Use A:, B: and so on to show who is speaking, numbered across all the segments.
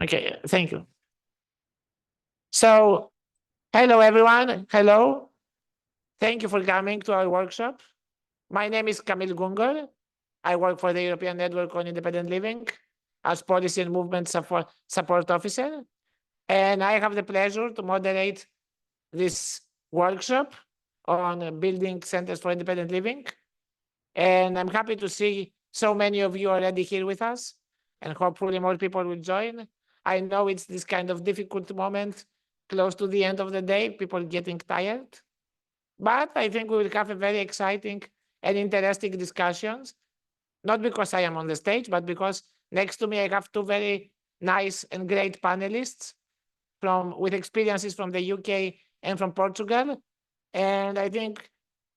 A: Okay, thank you. So, hello everyone. Hello. Thank you for coming to our workshop. My name is Kamil Goungor. I work for the European Network on Independent Living as Policy and Movement Support Officer. And I have the pleasure to moderate this workshop on building centers for independent living. And I'm happy to see so many of you already here with us, and hopefully more people will join. I know it's this kind of difficult moment close to the end of the day, people getting tired, but I think we will have a very exciting and interesting discussions, not because I am on the stage, but because next to me I have two very nice and great panelists with experiences from the UK and from Portugal. And I think,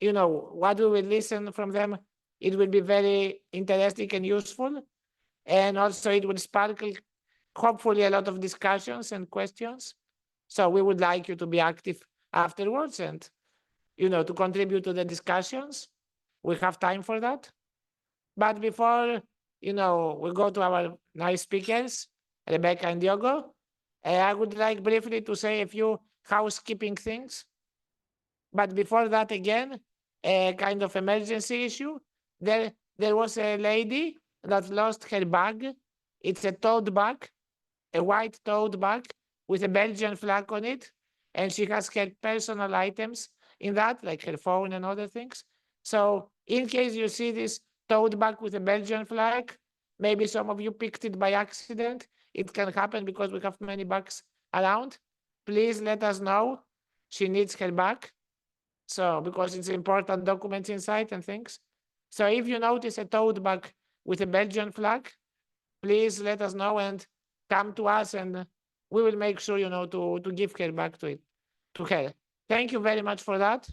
A: what we will listen from them, it will be very interesting and useful. And also it will sparkle, hopefully, a lot of discussions and questions. So we would like you to be active afterwards and, to contribute to the discussions. We have time for that. But before, we go to our nice speakers, Rebecca and Diogo, I would like briefly to say a few housekeeping things. But before that, again, a kind of emergency issue. There was a lady that lost her bag. It's a tote bag, a white tote bag with a Belgian flag on it. And she has her personal items in that, like her phone and other things. So in case you see this tote bag with a Belgian flag, maybe some of you picked it by accident. It can happen because we have many bags around. Please let us know. She needs her bag. So because it's important documents inside and things. So if you notice a tote bag with a Belgian flag, please let us know and come to us, and we will make sure, to give her back to her. Thank you very much for that.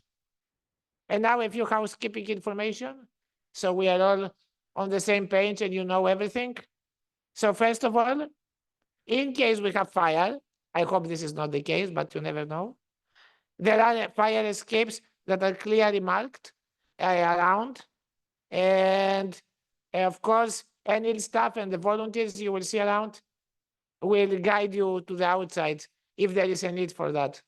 A: And now a few housekeeping information. So we are all on the same page and you know everything. So first of all, in case we have fire, I hope this is not the case, but you never know. There are fire escapes that are clearly marked around. And of course, ENIL staff and the volunteers you will see around will guide you to the outside if there is a need for that.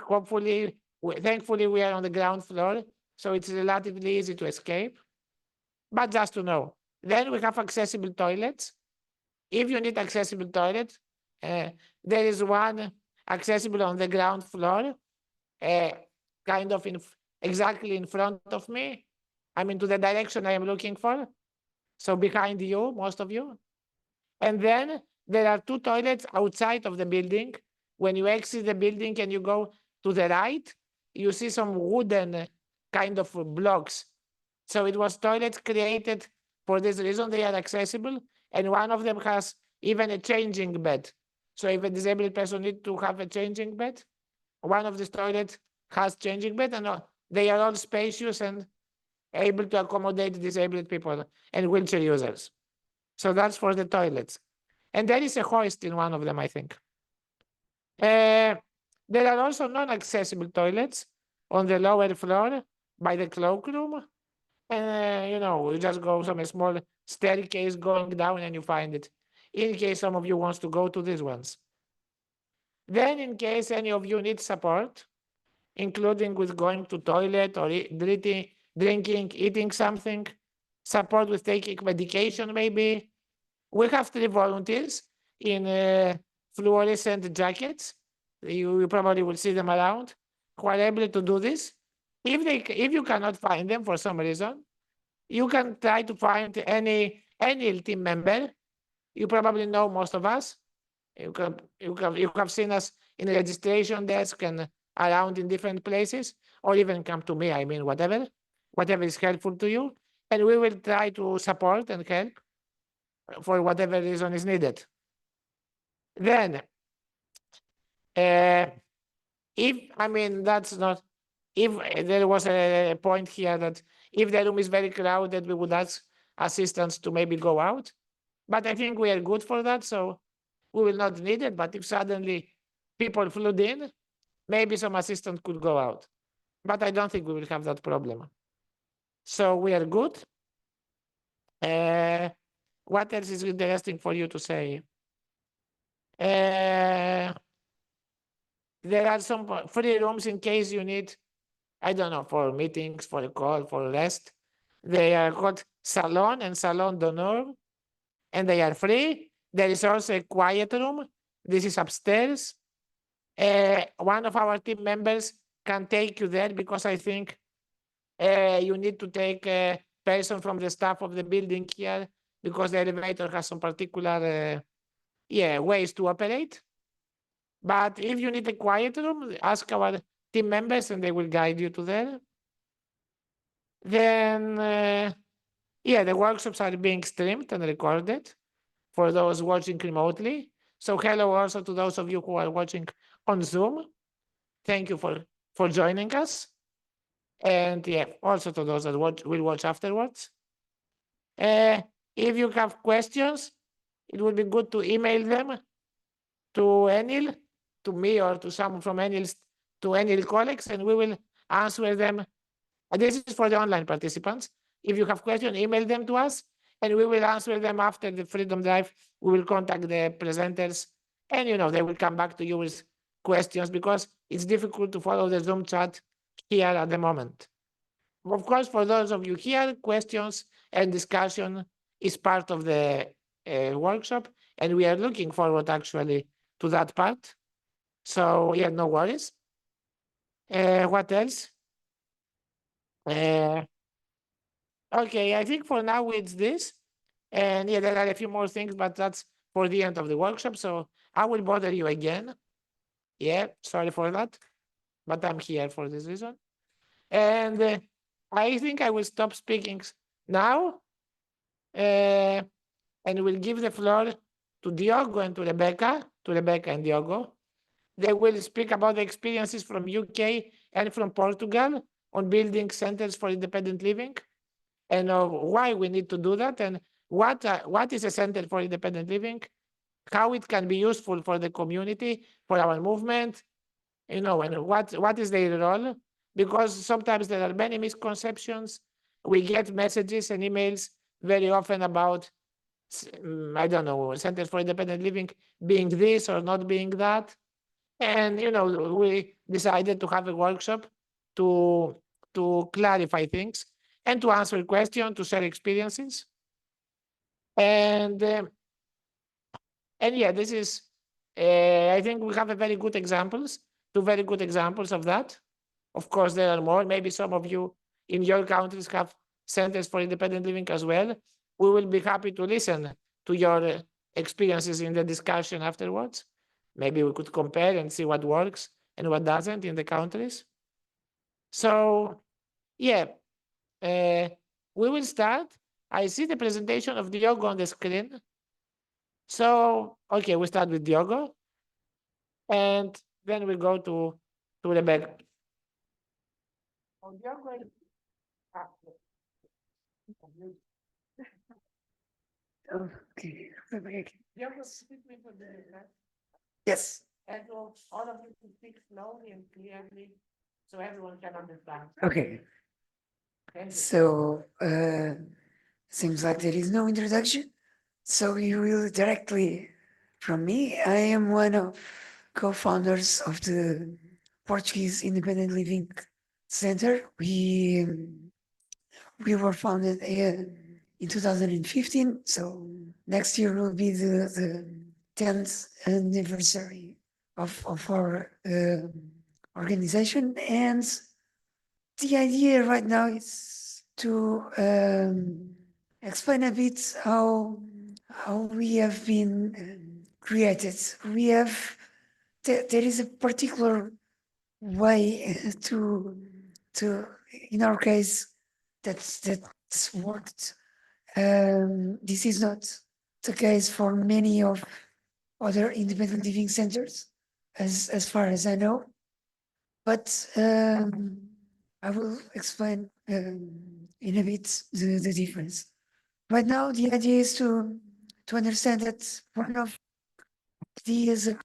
A: Hopefully, thankfully, we are on the ground floor, so it's relatively easy to escape. But just to know, then we have accessible toilets. If you need accessible toilet, there is one accessible on the ground floor, kind of exactly in front of me. I mean, to the direction I am looking for. So behind you, most of you. And then there are two toilets outside of the building. When you exit the building and you go to the right, you see some wooden kind of blocks. So it was toilets created for this reason. They are accessible. And one of them has even a changing bed. So if a disabled person needs to have a changing bed, one of these toilets has changing bed, and they are all spacious and able to accommodate disabled people and wheelchair users. So that's for the toilets. And there is a hoist in one of them, I think. There are also non-accessible toilets on the lower floor by the cloakroom. And, you just go some small staircase going down and you find it, in case some of you wants to go to these ones. Then in case any of you need support, including with going to toilet or drinking, eating something, support with taking medication maybe, we have 3 volunteers in fluorescent jackets. You probably will see them around, who are able to do this. If you cannot find them for some reason, you can try to find any team member. You probably know most of us. You have seen us in the registration desk and around in different places, or even come to me. I mean, whatever is helpful to you, and we will try to support and help for whatever reason is needed. Then, if there was a point here that if the room is very crowded, we would ask assistants to maybe go out. But I think we are good for that, so we will not need it. But if suddenly people flood in, maybe some assistant could go out. But I don't think we will have that problem. So we are good. What else is interesting for you to say? There are some free rooms in case you need, I don't know, for meetings, for a call, for rest. They are called Salon and Salon d'Honneur, and they are free. There is also a quiet room. This is upstairs. One of our team members can take you there because I think you need to take a person from the staff of the building here because the elevator has some particular ways to operate. But if you need a quiet room, ask our team members and they will guide you to there. Then, the workshops are being streamed and recorded for those watching remotely. So hello also to those of you who are watching on Zoom. Thank you for joining us. And also to those that will watch afterwards. If you have questions, it would be good to email them to ENIL, to me or to someone from ENIL, to ENIL colleagues, and we will answer them. This is for the online participants. If you have questions, email them to us, and we will answer them after the Freedom Drive. We will contact the presenters, and they will come back to you with questions because it's difficult to follow the Zoom chat here at the moment. Of course, for those of you here, questions and discussion is part of the workshop, and we are looking forward actually to that part. So no worries. What else? Okay, I think for now it's this. And there are a few more things, but that's for the end of the workshop. So I will bother you again. Sorry for that. But I'm here for this reason. And I think I will stop speaking now. And will give the floor to Diogo and to Rebecca and Diogo. They will speak about the experiences from UK and from Portugal on building centers for independent living and why we need to do that and what is a center for independent living, how it can be useful for the community, for our movement, and what is their role, because sometimes there are many misconceptions. We get messages and emails very often about, I don't know, centers for independent living being this or not being that. And, we decided to have a workshop to clarify things and to answer questions, to share experiences. And this is, I think we have a very good examples, two very good examples of that. Of course, there are more. Maybe some of you in your countries have centers for independent living as well. We will be happy to listen to your experiences in the discussion afterwards. Maybe we could compare and see what works and what doesn't in the countries. So, we will start. I see the presentation of Diogo on the screen. So, okay, we start with Diogo. And then we go to Rebecca. Oh, Diogo.
B: Okay.
A: Diogo, speak with the
B: Yes.
A: and all of you to speak slowly and clearly so everyone can understand.
B: Okay.
A: Thank you.
B: So seems like there is no introduction. So you will directly from me. I am one of co-founders of the Portuguese Independent Living Center. We were founded in 2015. So next year will be the 10th anniversary of our organization. And the idea right now is to explain a bit how we have been created. We have there is a particular way to in our case that's worked. This is not the case for many of other independent living centers, as far as I know. But I will explain in a bit the difference. Right now, the idea is to understand that one of the ideas of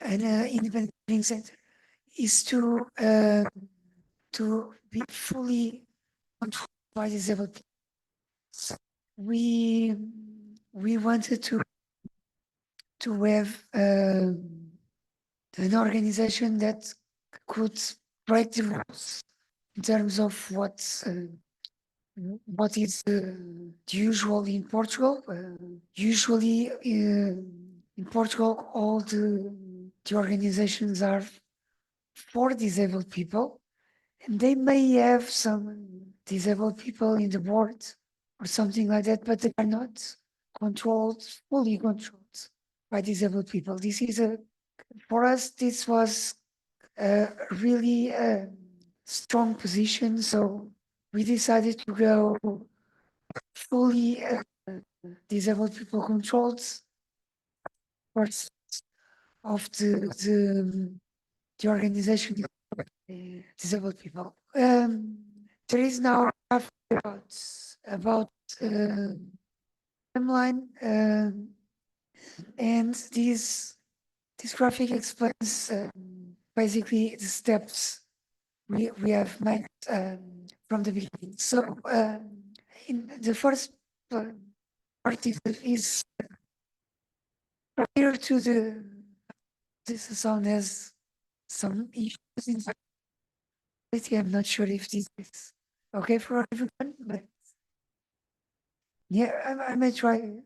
B: an independent living center is to be fully controlled by disabled people. So we wanted to to have an organization that could break the rules in terms of what is usual in Portugal. Usually in Portugal, all the organizations are for disabled people, and they may have some disabled people in the board or something like that, but they are not controlled, fully controlled by disabled people. This is for us, this was a really strong position, so we decided to go fully disabled people controlled parts of the organization disabled people. There is now about timeline, and this graphic explains basically the steps we have made from the beginning. So in the first part is prior to this song has some issues in quality. I'm not sure if this is okay for everyone, but yeah, I may try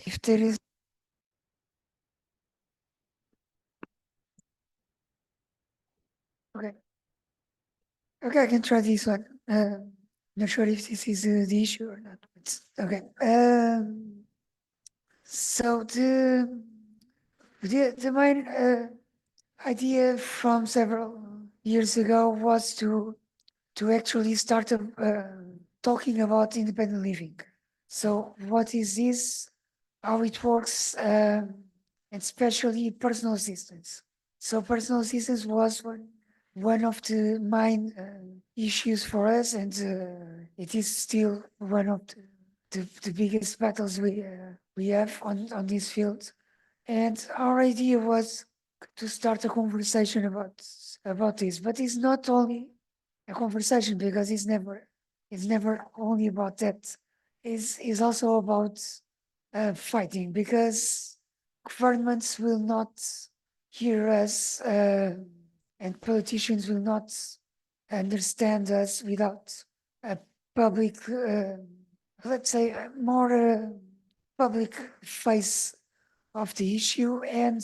B: if there is. Okay. Okay, I can try this one. Not sure if this is the issue or not. But okay. So the main idea from several years ago was to actually start talking about independent living. So what is this? How it works, and especially personal assistance. So personal assistance was one of the main issues for us, and it is still one of the biggest battles we have on this field. And our idea was to start a conversation about this, but it's not only a conversation because it's never only about that. It's also about fighting because governments will not hear us and politicians will not understand us without a public, let's say, a more public face of the issue, and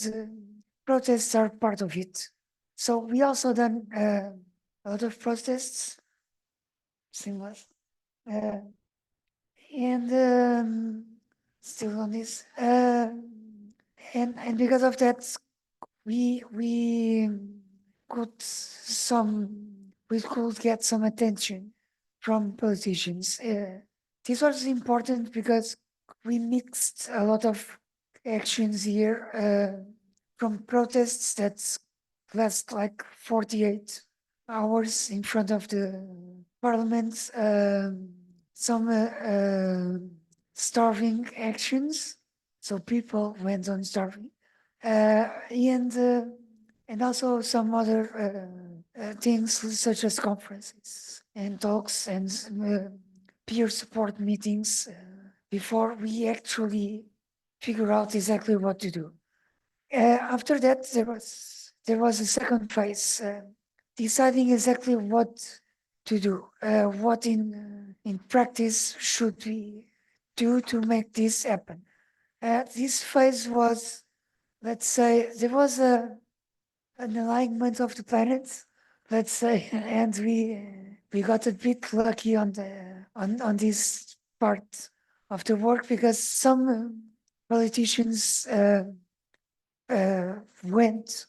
B: protests are part of it. So we also done a lot of protests, seamless, and still on this, and because of that, we we could get some attention from politicians. This was important because we mixed a lot of actions here from protests that last like 48 hours in front of the parliament, some starving actions, so people went on starving, and also some other things such as conferences and talks and peer support meetings before we actually figure out exactly what to do. After that, there was a second phase, deciding exactly what to do, what in practice should we do to make this happen. This phase was, let's say, there was an alignment of the planets, let's say, and we got a bit lucky on on this part of the work because some politicians went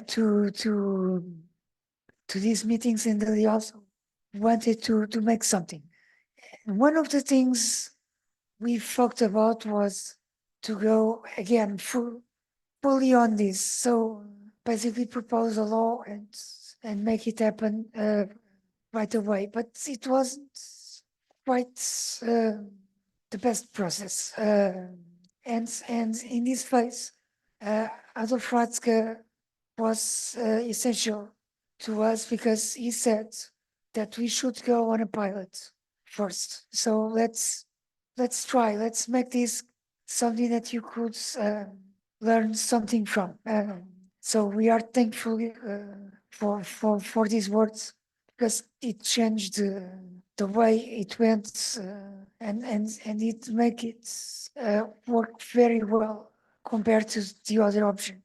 B: to these meetings, and they also wanted to make something. And one of the things we talked about was to go again fully on this. So basically propose a law and make it happen right away. But it wasn't quite the best process. And in this phase, Adolf Ratzke was essential to us because he said that we should go on a pilot first. So let's try, let's make this something that you could learn something from. So we are thankful for these words because it changed the way it went and it make it work very well compared to the other option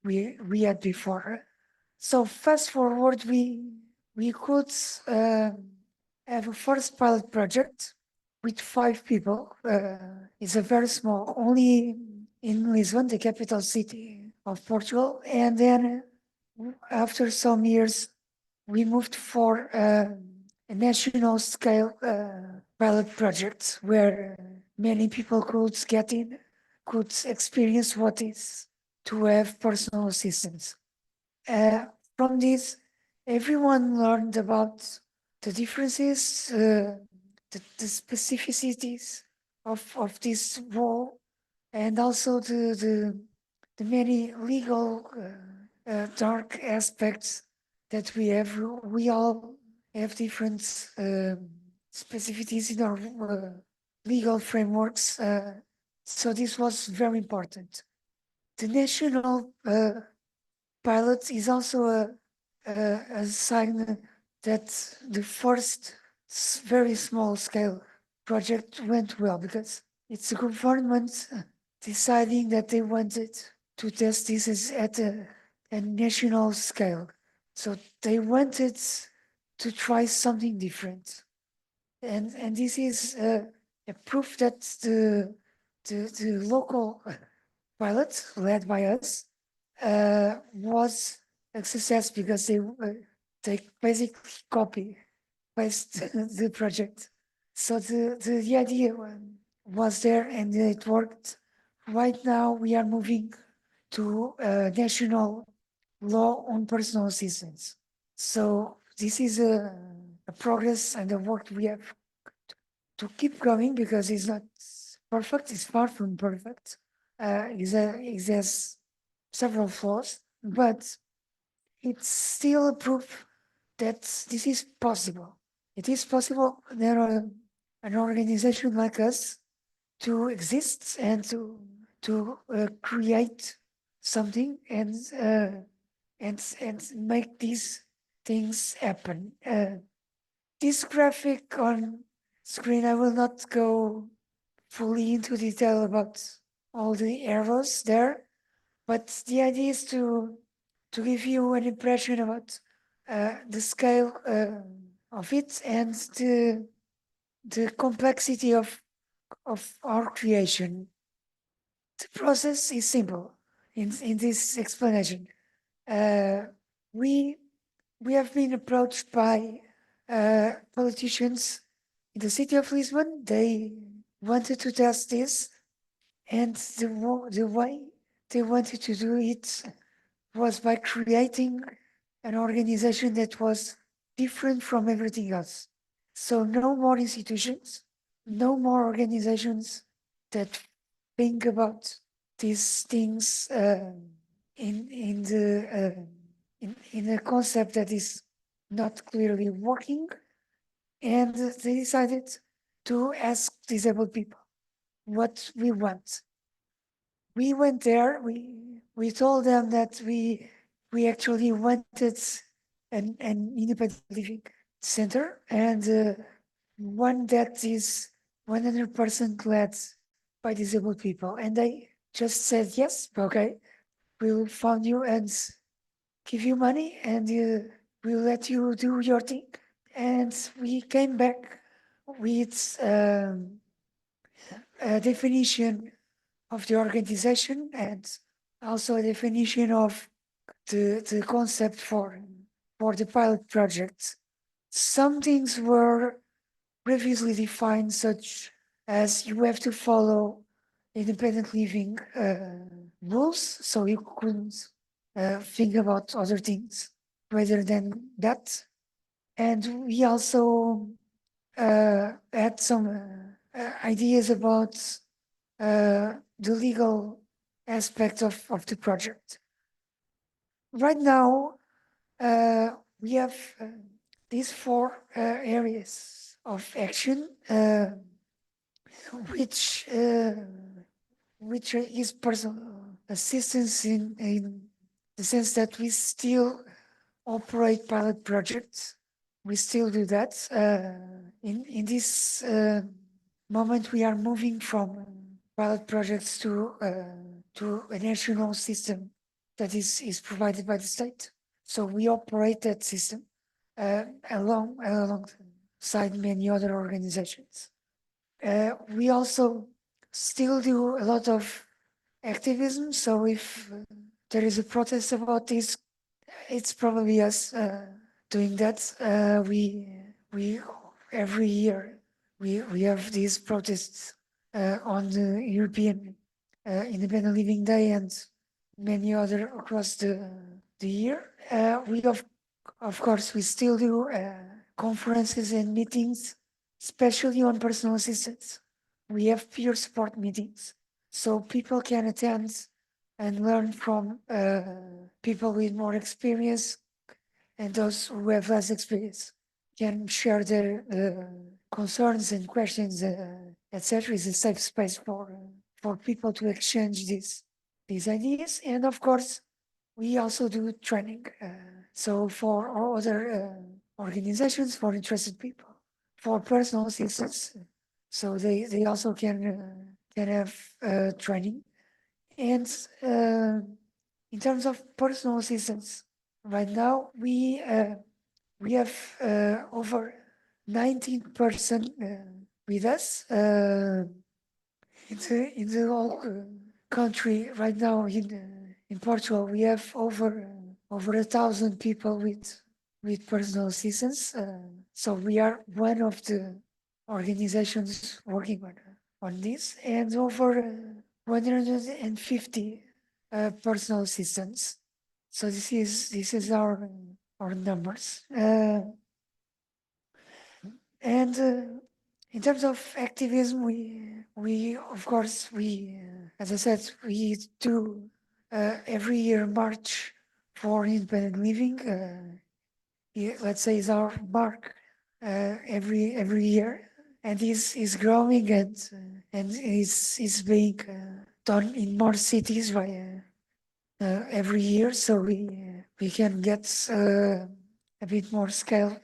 B: we had before. So fast forward, we could have a first pilot project with 5 people. It's a very small, only in Lisbon, the capital city of Portugal. And then after some years, we moved for a national scale pilot project where many people could get in, could experience what is to have personal assistance. From this, everyone learned about the differences, the specificities of this role, and also the many legal dark aspects that we have. We all have different specificities in our legal frameworks. So this was very important. The national pilot is also a sign that the first very small scale project went well because it's the government deciding that they wanted to test this at a national scale. So they wanted to try something different. And this is a proof that the local pilot led by us was a success because they basically copy paste the project. So the idea was there and it worked. Right now we are moving to national law on personal assistance. So this is a progress and a work we have to keep going because it's not perfect. It's far from perfect. It has several flaws, but it's still a proof that this is possible. It is possible there are an organization like us to exist and to create something and make these things happen. This graphic on screen, I will not go fully into detail about all the arrows there, but the idea is to give you an impression about the scale of it and the complexity of our creation. The process is simple in this explanation. Uh, we we have been approached by politicians in the city of Lisbon. They wanted to test this, and the way they wanted to do it was by creating an organization that was different from everything else. So no more institutions, no more organizations that think about these things in the in a concept that is not clearly working, and they decided to ask disabled people what we want. We went there. We told them that we actually wanted an independent living center and one that is 100% led by disabled people. And they just said, yes, okay, we'll fund you and give you money and we'll let you do your thing. And we came back with a definition of the organization and also a definition of the concept for the pilot project. Some things were previously defined, such as you have to follow independent living rules, so you couldn't think about other things rather than that. And we also had some ideas about the legal aspect of the project. Right now, we have these 4 areas of action, which which is personal assistance in the sense that we still operate pilot projects. We still do that. In this moment, we are moving from pilot projects to a national system that is provided by the state. So we operate that system alongside many other organizations. We also still do a lot of activism. So if there is a protest about this, it's probably us doing that. We every year we have these protests on the European Independent Living Day and many other across the year. We of course we still do conferences and meetings, especially on personal assistance. We have peer support meetings, so people can attend and learn from people with more experience, and those who have less experience can share their concerns and questions, etc. It's a safe space for people to exchange these ideas. And of course, we also do training. So for all other organizations, for interested people, for personal assistance, so they also can have training. And in terms of personal assistance, right now we have over 19% with us in the whole country right now in Portugal. We have over 1,000 people with personal assistance. So we are one of the organizations working on this, and over 150 personal assistants. So this is our numbers. And in terms of activism, we of course as I said, we do every year march for independent living. Let's say is our mark every year, and this is growing and is being done in more cities by every year, so we can get a bit more scale.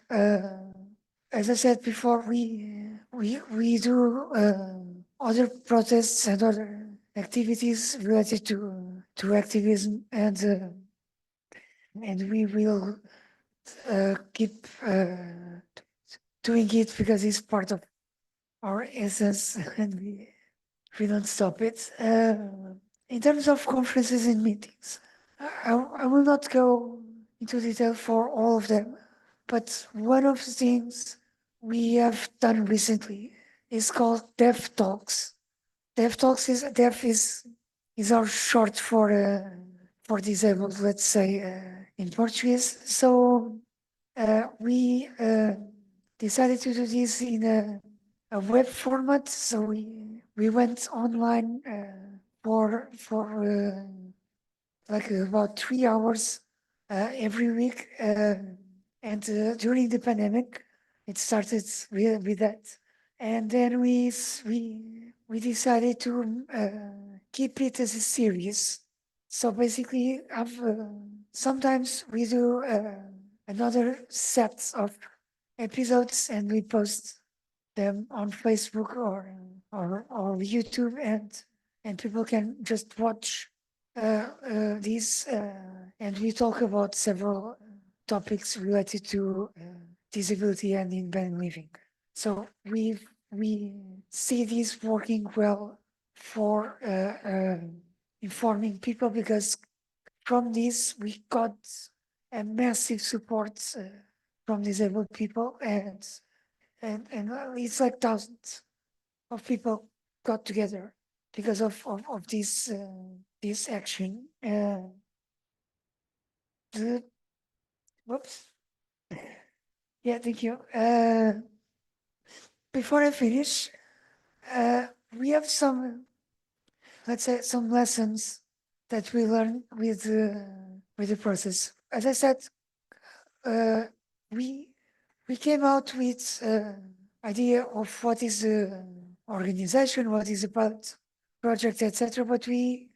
B: As I said before, we do other protests and other activities related to activism, and we will keep doing it because it's part of our essence, and we don't stop it. In terms of conferences and meetings, I will not go into detail for all of them, but one of the things we have done recently is called Dev Talks. Dev Talks is our short for disabled, let's say in Portuguese. So we decided to do this in a web format. So we went online for like about 3 hours every week, and during the pandemic, it started with that, and then we decided to keep it as a series. So basically, sometimes we do another set of episodes, and we post them on Facebook or YouTube, and people can just watch these, and we talk about several topics related to disability and independent living. So we see this working well for informing people, because from this we got a massive support from disabled people, and it's like thousands of people got together because of this action. Whoops. Yeah, thank you. Before I finish, we have some, let's say, some lessons that we learned with the process. As I said, we came out with idea of what is the organization, what is about, project, etc. But we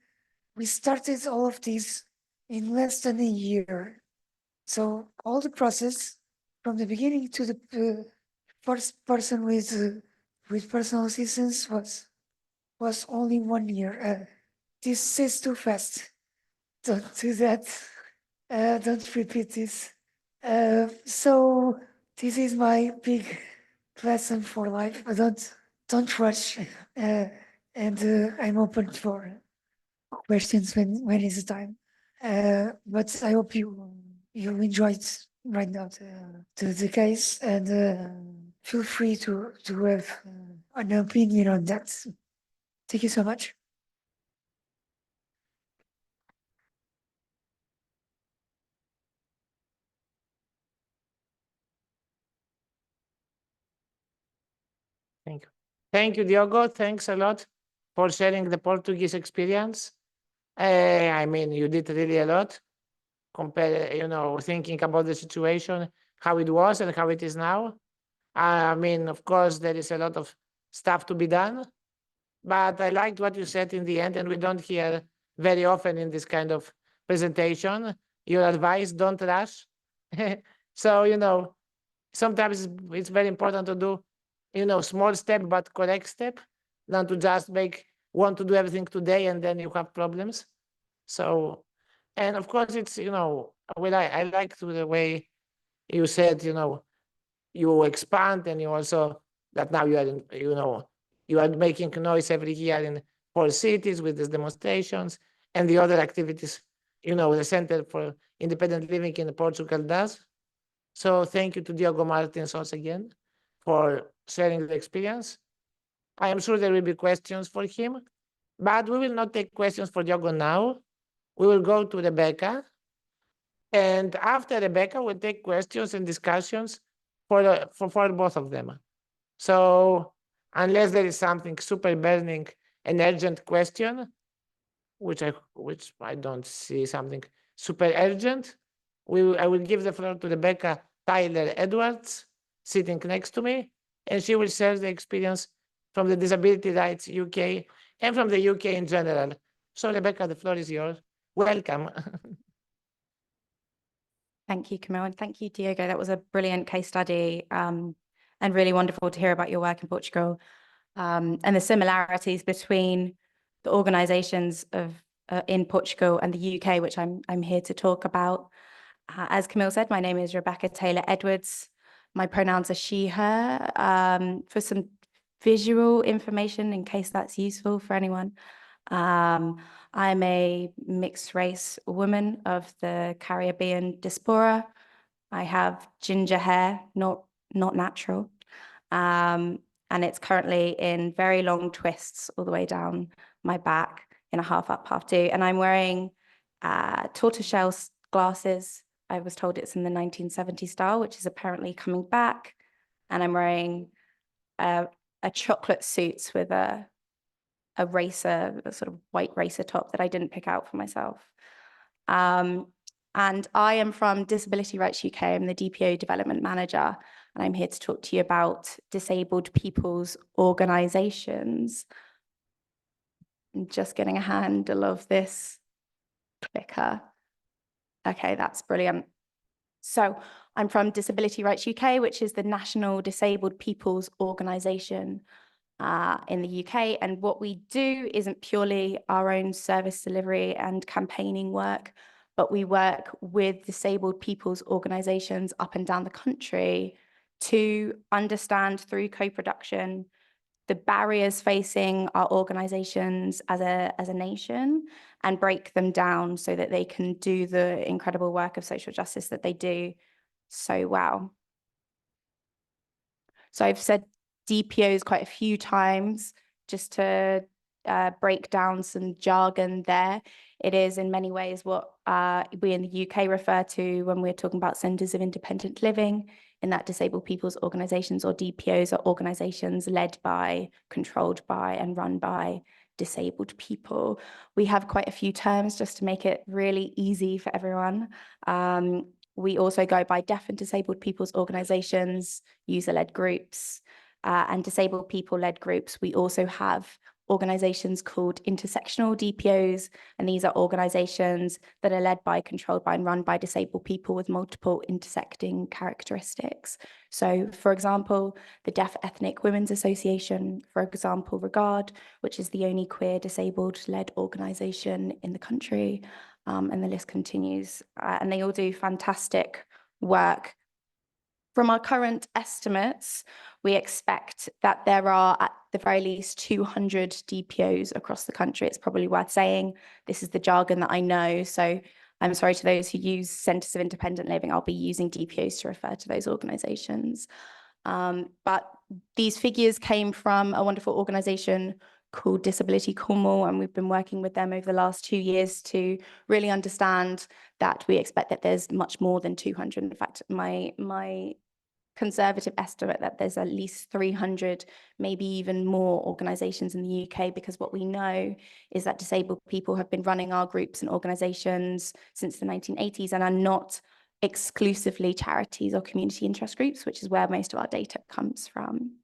B: started all of these in less than a year. So all the process from the beginning to the first person with personal assistance was only 1 year. This is too fast. Don't do that. Don't repeat this. So this is my big lesson for life. Don't rush. And I'm open for questions when is the time. But I hope you enjoyed right now the case, and feel free to have an opinion on that. Thank you so much.
A: Thank you. Thank you, Diogo. Thanks a lot for sharing the Portuguese experience. I mean, you did really a lot. Compare, thinking about the situation, how it was and how it is now. I mean, of course, there is a lot of stuff to be done, but I liked what you said in the end, and we don't hear very often in this kind of presentation. Your advice, don't rush. So, sometimes it's very important to do, small step, but correct step, than to just want to do everything today and then you have problems. So, and of course, it's, I like the way you said, you expand, and you also, that now you are, you are making noise every year in 4 cities with these demonstrations and the other activities, the Center for Independent Living in Portugal does. So thank you to Diogo Martins once again for sharing the experience. I am sure there will be questions for him, but we will not take questions for Diogo now. We will go to Rebecca. And after Rebecca, we'll take questions and discussions for both of them. So unless there is something super burning and urgent question, which I don't see something super urgent, I will give the floor to Rebecca Tayler Edwards, sitting next to me, and she will share the experience from the Disability Rights UK and from the UK in general. So Rebecca, the floor is yours. Welcome.
C: Thank you, Kamil, and thank you, Diogo. That was a brilliant case study, and really wonderful to hear about your work in Portugal, and the similarities between the organisations in Portugal and the UK, which I'm here to talk about. As Kamil said, my name is Rebecca Tayler Edwards. My pronouns are she, her. For some visual information, in case that's useful for anyone, I'm a mixed race woman of the Caribbean diaspora. I have ginger hair, not natural. And it's currently in very long twists all the way down my back in a half up, half do. And I'm wearing tortoiseshell glasses. I was told it's in the 1970s style, which is apparently coming back. And I'm wearing a chocolate suit with a sort of white racer top that I didn't pick out for myself. And I am from Disability Rights UK. I'm the DPO Development Manager, and I'm here to talk to you about disabled people's organisations. I'm just getting a handle of this clicker. Okay, that's brilliant. So I'm from Disability Rights UK, which is the National Disabled People's Organisation in the UK. And what we do isn't purely our own service delivery and campaigning work, but we work with disabled people's organisations up and down the country to understand through co-production the barriers facing our organisations as a nation and break them down so that they can do the incredible work of social justice that they do so well. So I've said DPOs quite a few times just to break down some jargon there. It is in many ways what we in the UK refer to when we're talking about centres of independent living, in that disabled people's organisations, or DPOs, are organisations led by, controlled by and run by disabled people. We have quite a few terms just to make it really easy for everyone. We also go by deaf and disabled people's organisations, user-led groups, and disabled people-led groups. We also have organizations called intersectional DPOs, and these are organizations that are led by, controlled by, and run by disabled people with multiple intersecting characteristics. So, for example, the Deaf Ethnic Women's Association, for example, Regard, which is the only queer disabled-led organization in the country, and the list continues. And they all do fantastic work. From our current estimates, we expect that there are at the very least 200 DPOs across the country. It's probably worth saying this is the jargon that I know. So I'm sorry to those who use Centres of Independent Living. I'll be using DPOs to refer to those organisations. But these figures came from a wonderful organisation called Disability Cornwall, and we've been working with them over the last 2 years to really understand that we expect that there's much more than 200. In fact, my conservative estimate that there's at least 300, maybe even more organisations in the UK, because what we know is that disabled people have been running our groups and organisations since the 1980s and are not exclusively charities or community interest groups, which is where most of our data comes from.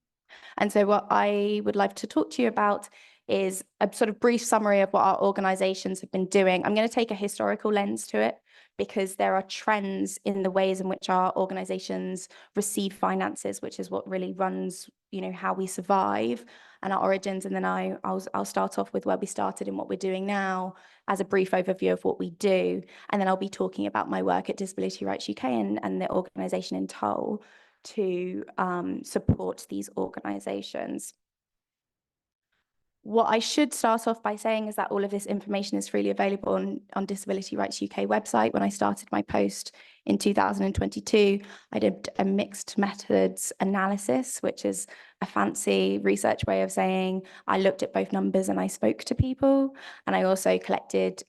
C: And so what I would like to talk to you about is a sort of brief summary of what our organisations have been doing. I'm going to take a historical lens to it because there are trends in the ways in which our organisations receive finances, which is what really runs, you know, how we survive and our origins. And then I'll start off with where we started and what we're doing now as a brief overview of what we do. And then I'll be talking about my work at Disability Rights UK and the organisation in Toll to support these organisations. What I should start off by saying is that all of this information is freely available on Disability Rights UK website. When I started my post in 2022, I did a mixed methods analysis, which is a fancy research way of saying I looked at both numbers and I spoke to people. And I also collected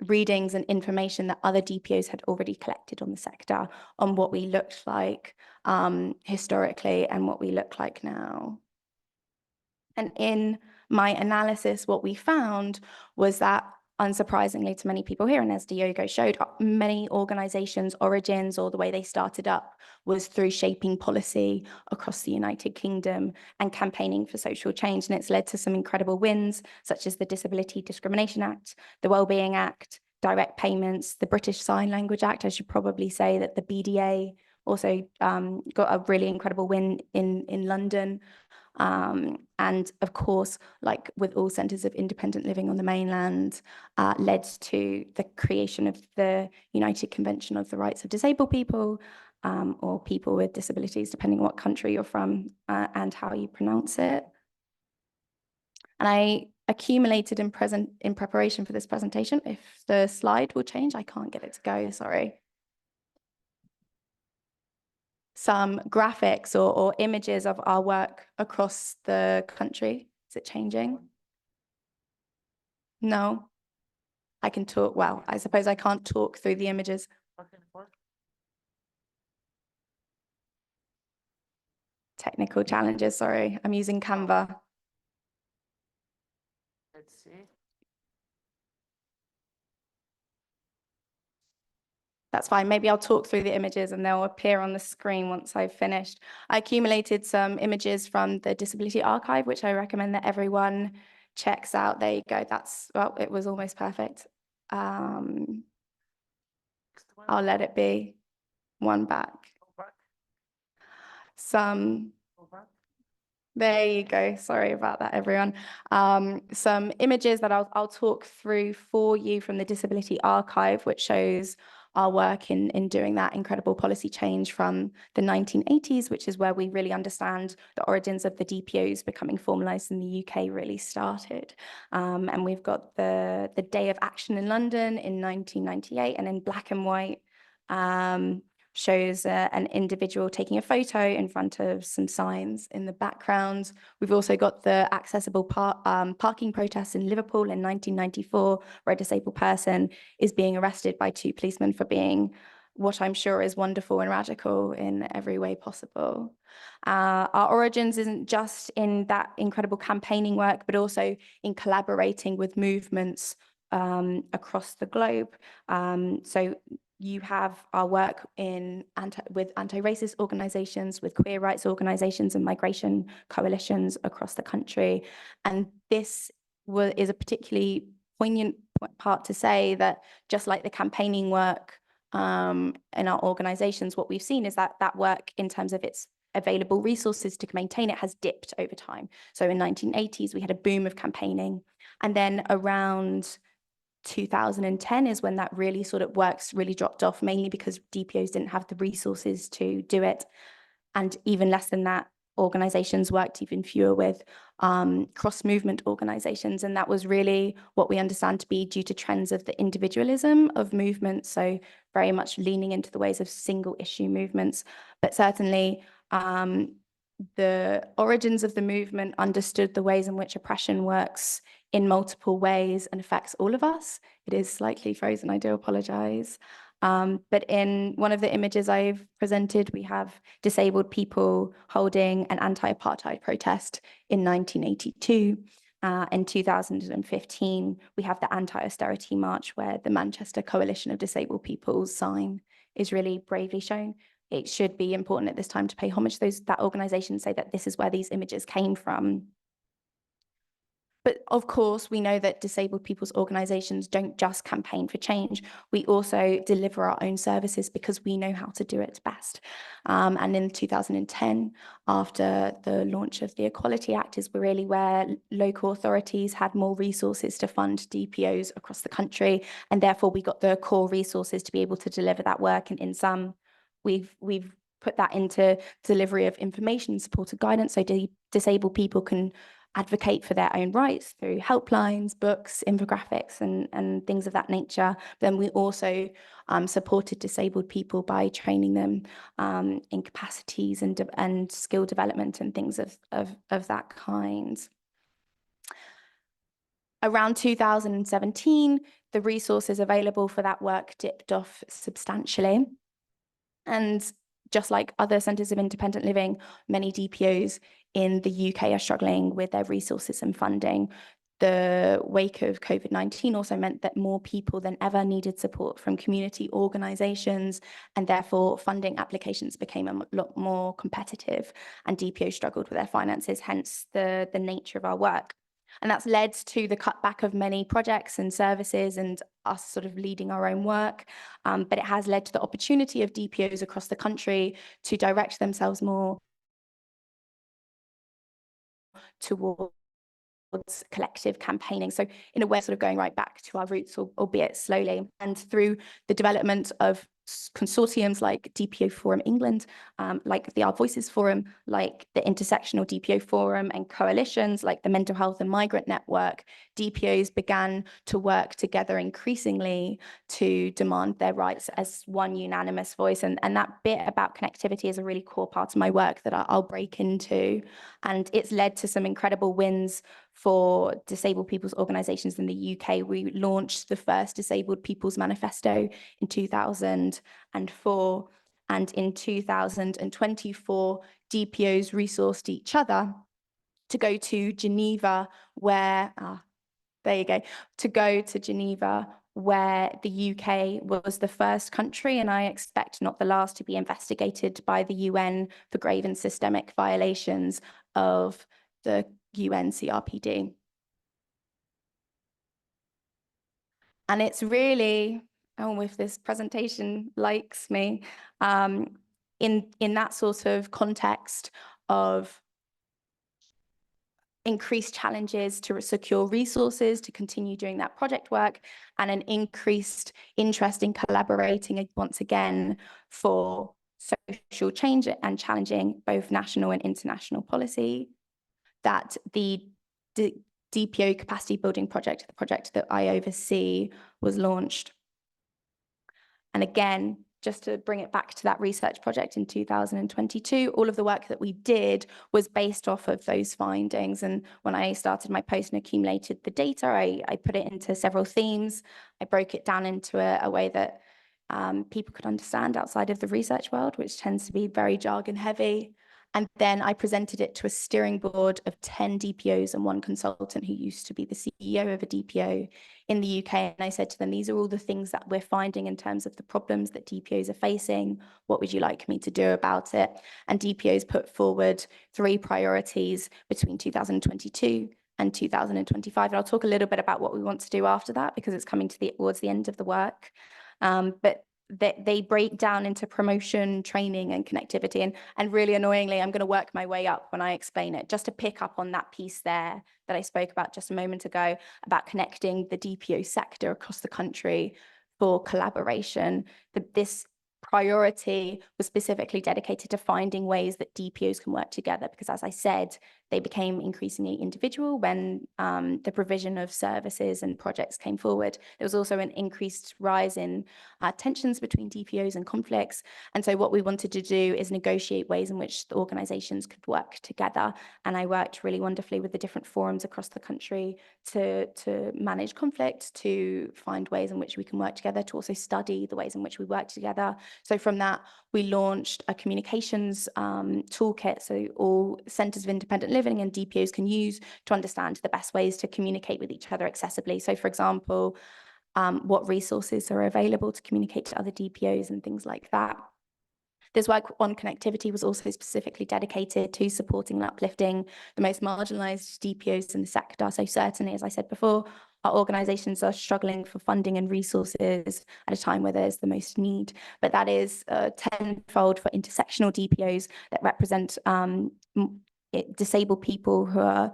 C: readings and information that other DPOs had already collected on the sector on what we looked like historically and what we look like now. And in my analysis, what we found was that, unsurprisingly to many people here, and as Diogo showed, many organisations' origins or the way they started up was through shaping policy across the United Kingdom and campaigning for social change. And it's led to some incredible wins, such as the Disability Discrimination Act, the Wellbeing Act, direct payments, the British Sign Language Act. I should probably say that the BDA also got a really incredible win in London. And of course, like with all centres of independent living on the mainland, led to the creation of the United Convention of the Rights of Disabled People, or people with disabilities, depending on what country you're from and how you pronounce it. And I accumulated in preparation for this presentation. If the slide will change, I can't get it to go, sorry. Some graphics or images of our work across the country. Is it changing? No. I can talk, well, I suppose I can't talk through the images. Technical challenges, sorry. I'm using Canva.
A: Let's see.
C: That's fine. Maybe I'll talk through the images and they'll appear on the screen once I've finished. I accumulated some images from the Disability Archive, which I recommend that everyone checks out. There you go. That's, well, it was almost perfect. I'll let it be. One back. There you go. Sorry about that, everyone. Some images that I'll talk through for you from the Disability Archive, which shows our work in doing that incredible policy change from the 1980s, which is where we really understand the origins of the DPOs becoming formalised in the UK really started. And we've got the Day of Action in London in 1998, and in black and white, shows an individual taking a photo in front of some signs in the background. We've also got the accessible parking protests in Liverpool in 1994, where a disabled person is being arrested by 2 policemen for being what I'm sure is wonderful and radical in every way possible. Our origins isn't just in that incredible campaigning work, but also in collaborating with movements across the globe. So you have our work with anti-racist organizations, with queer rights organizations and migration coalitions across the country. And this is a particularly poignant part to say that just like the campaigning work in our organizations, what we've seen is that that work in terms of its available resources to maintain it has dipped over time. So in 1980s, we had a boom of campaigning. And then around 2010 is when that really sort of works really dropped off, mainly because DPOs didn't have the resources to do it. And even less than that, organizations worked even fewer with cross-movement organizations. And that was really what we understand to be due to trends of the individualism of movements. So very much leaning into the ways of single issue movements, but certainly the origins of the movement understood the ways in which oppression works in multiple ways and affects all of us. It is slightly frozen, I do apologize. But in one of the images I've presented, we have disabled people holding an anti-apartheid protest in 1982. In 2015, we have the anti-austerity march where the Manchester Coalition of Disabled People's sign is really bravely shown. It should be important at this time to pay homage to that organization, say that this is where these images came from. But of course, we know that disabled people's organizations don't just campaign for change. We also deliver our own services because we know how to do it best. And in 2010, after the launch of the Equality Act, is really where local authorities had more resources to fund DPOs across the country. And therefore, we got the core resources to be able to deliver that work. And in some, we've put that into delivery of information, supported guidance, so disabled people can advocate for their own rights through helplines, books, infographics, and things of that nature. Then we also supported disabled people by training them in capacities and skill development and things of that kind. Around 2017, the resources available for that work dipped off substantially. And just like other centres of independent living, many DPOs in the UK are struggling with their resources and funding. The wake of COVID-19 also meant that more people than ever needed support from community organisations, and therefore funding applications became a lot more competitive, and DPOs struggled with their finances, hence the nature of our work. And that's led to the cutback of many projects and services and us sort of leading our own work. But it has led to the opportunity of DPOs across the country to direct themselves more towards collective campaigning. So in a way, sort of going right back to our roots, albeit slowly. And through the development of consortiums like DPO Forum England, like the Our Voices Forum, like the Intersectional DPO Forum, and coalitions like the Mental Health and Migrant Network, DPOs began to work together increasingly to demand their rights as one unanimous voice. And that bit about connectivity is a really core part of my work that I'll break into. And it's led to some incredible wins for disabled people's organisations in the UK. We launched the first Disabled People's Manifesto in 2004, and in 2024, DPOs resourced each other to go to Geneva, where, there you go, to go to Geneva, where the UK was the first country, and I expect not the last, to be investigated by the UN for grave and systemic violations of the UN CRPD. And it's really, oh, if this presentation likes me, in that sort of context of increased challenges to secure resources to continue doing that project work, and an increased interest in collaborating once again for social change and challenging both national and international policy, that the DPO capacity building project, the project that I oversee, was launched. And again, just to bring it back to that research project in 2022, all of the work that we did was based off of those findings. And when I started my post and accumulated the data, I put it into several themes. I broke it down into a way that people could understand outside of the research world, which tends to be very jargon heavy. And then I presented it to a steering board of 10 DPOs and one consultant who used to be the CEO of a DPO in the UK. And I said to them, these are all the things that we're finding in terms of the problems that DPOs are facing. What would you like me to do about it? And DPOs put forward 3 priorities between 2022 and 2025. And I'll talk a little bit about what we want to do after that, because it's coming towards the end of the work. But they break down into promotion, training, and connectivity. And really annoyingly, I'm going to work my way up when I explain it, just to pick up on that piece there that I spoke about just a moment ago, about connecting the DPO sector across the country for collaboration. This priority was specifically dedicated to finding ways that DPOs can work together, because as I said, they became increasingly individual when the provision of services and projects came forward. There was also an increased rise in tensions between DPOs and conflicts. And so what we wanted to do is negotiate ways in which the organizations could work together. And I worked really wonderfully with the different forums across the country to manage conflict, to find ways in which we can work together, to also study the ways in which we work together. So from that, we launched a communications toolkit, so all centres of independent living and DPOs can use to understand the best ways to communicate with each other accessibly. So for example, what resources are available to communicate to other DPOs and things like that. This work on connectivity was also specifically dedicated to supporting and uplifting the most marginalised DPOs in the sector. So certainly, as I said before, our organisations are struggling for funding and resources at a time where there's the most need. But that is tenfold for intersectional DPOs that represent disabled people who are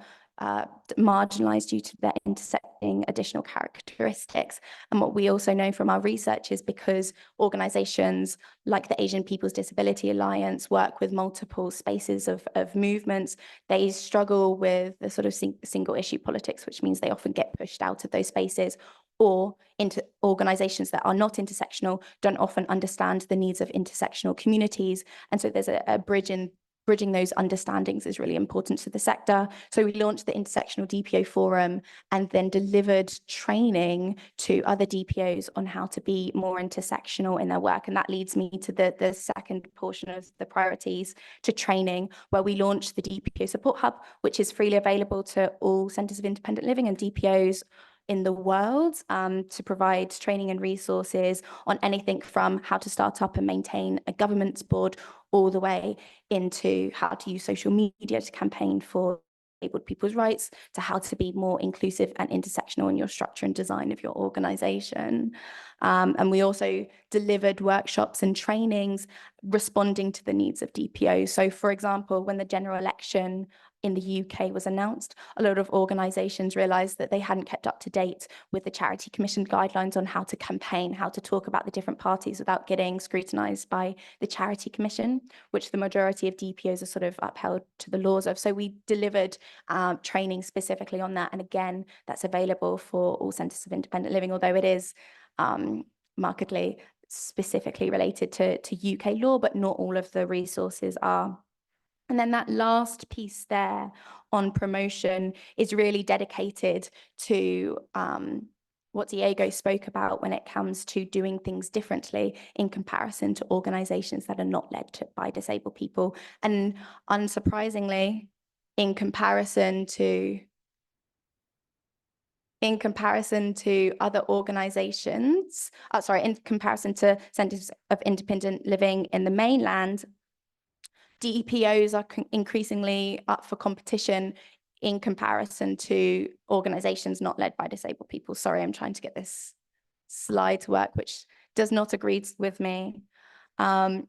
C: marginalised due to their intersecting additional characteristics. And what we also know from our research is because organisations like the Asian People's Disability Alliance work with multiple spaces of movements, they struggle with the sort of single issue politics, which means they often get pushed out of those spaces, or into organisations that are not intersectional don't often understand the needs of intersectional communities. And so there's a bridging those understandings is really important to the sector. So we launched the Intersectional DPO Forum and then delivered training to other DPOs on how to be more intersectional in their work. And that leads me to the second portion of the priorities, to training, where we launched the DPO Support Hub, which is freely available to all centres of independent living and DPOs in the world, to provide training and resources on anything from how to start up and maintain a governance board, all the way into how to use social media to campaign for disabled people's rights, to how to be more inclusive and intersectional in your structure and design of your organisation. And we also delivered workshops and trainings responding to the needs of DPOs. So for example, when the general election in the UK was announced, a lot of organisations realised that they hadn't kept up to date with the Charity Commission guidelines on how to campaign, how to talk about the different parties without getting scrutinised by the Charity Commission, which the majority of DPOs are sort of upheld to the laws of. So we delivered training specifically on that. And again, that's available for all centres of independent living, although it is markedly specifically related to UK law, but not all of the resources are. And then that last piece there on promotion is really dedicated to what Diogo spoke about when it comes to doing things differently in comparison to organisations that are not led by disabled people. And unsurprisingly, in comparison to other organisations, in comparison to centres of independent living in the mainland, DPOs are increasingly up for competition in comparison to organisations not led by disabled people. Sorry, I'm trying to get this slide to work, which does not agree with me. I'm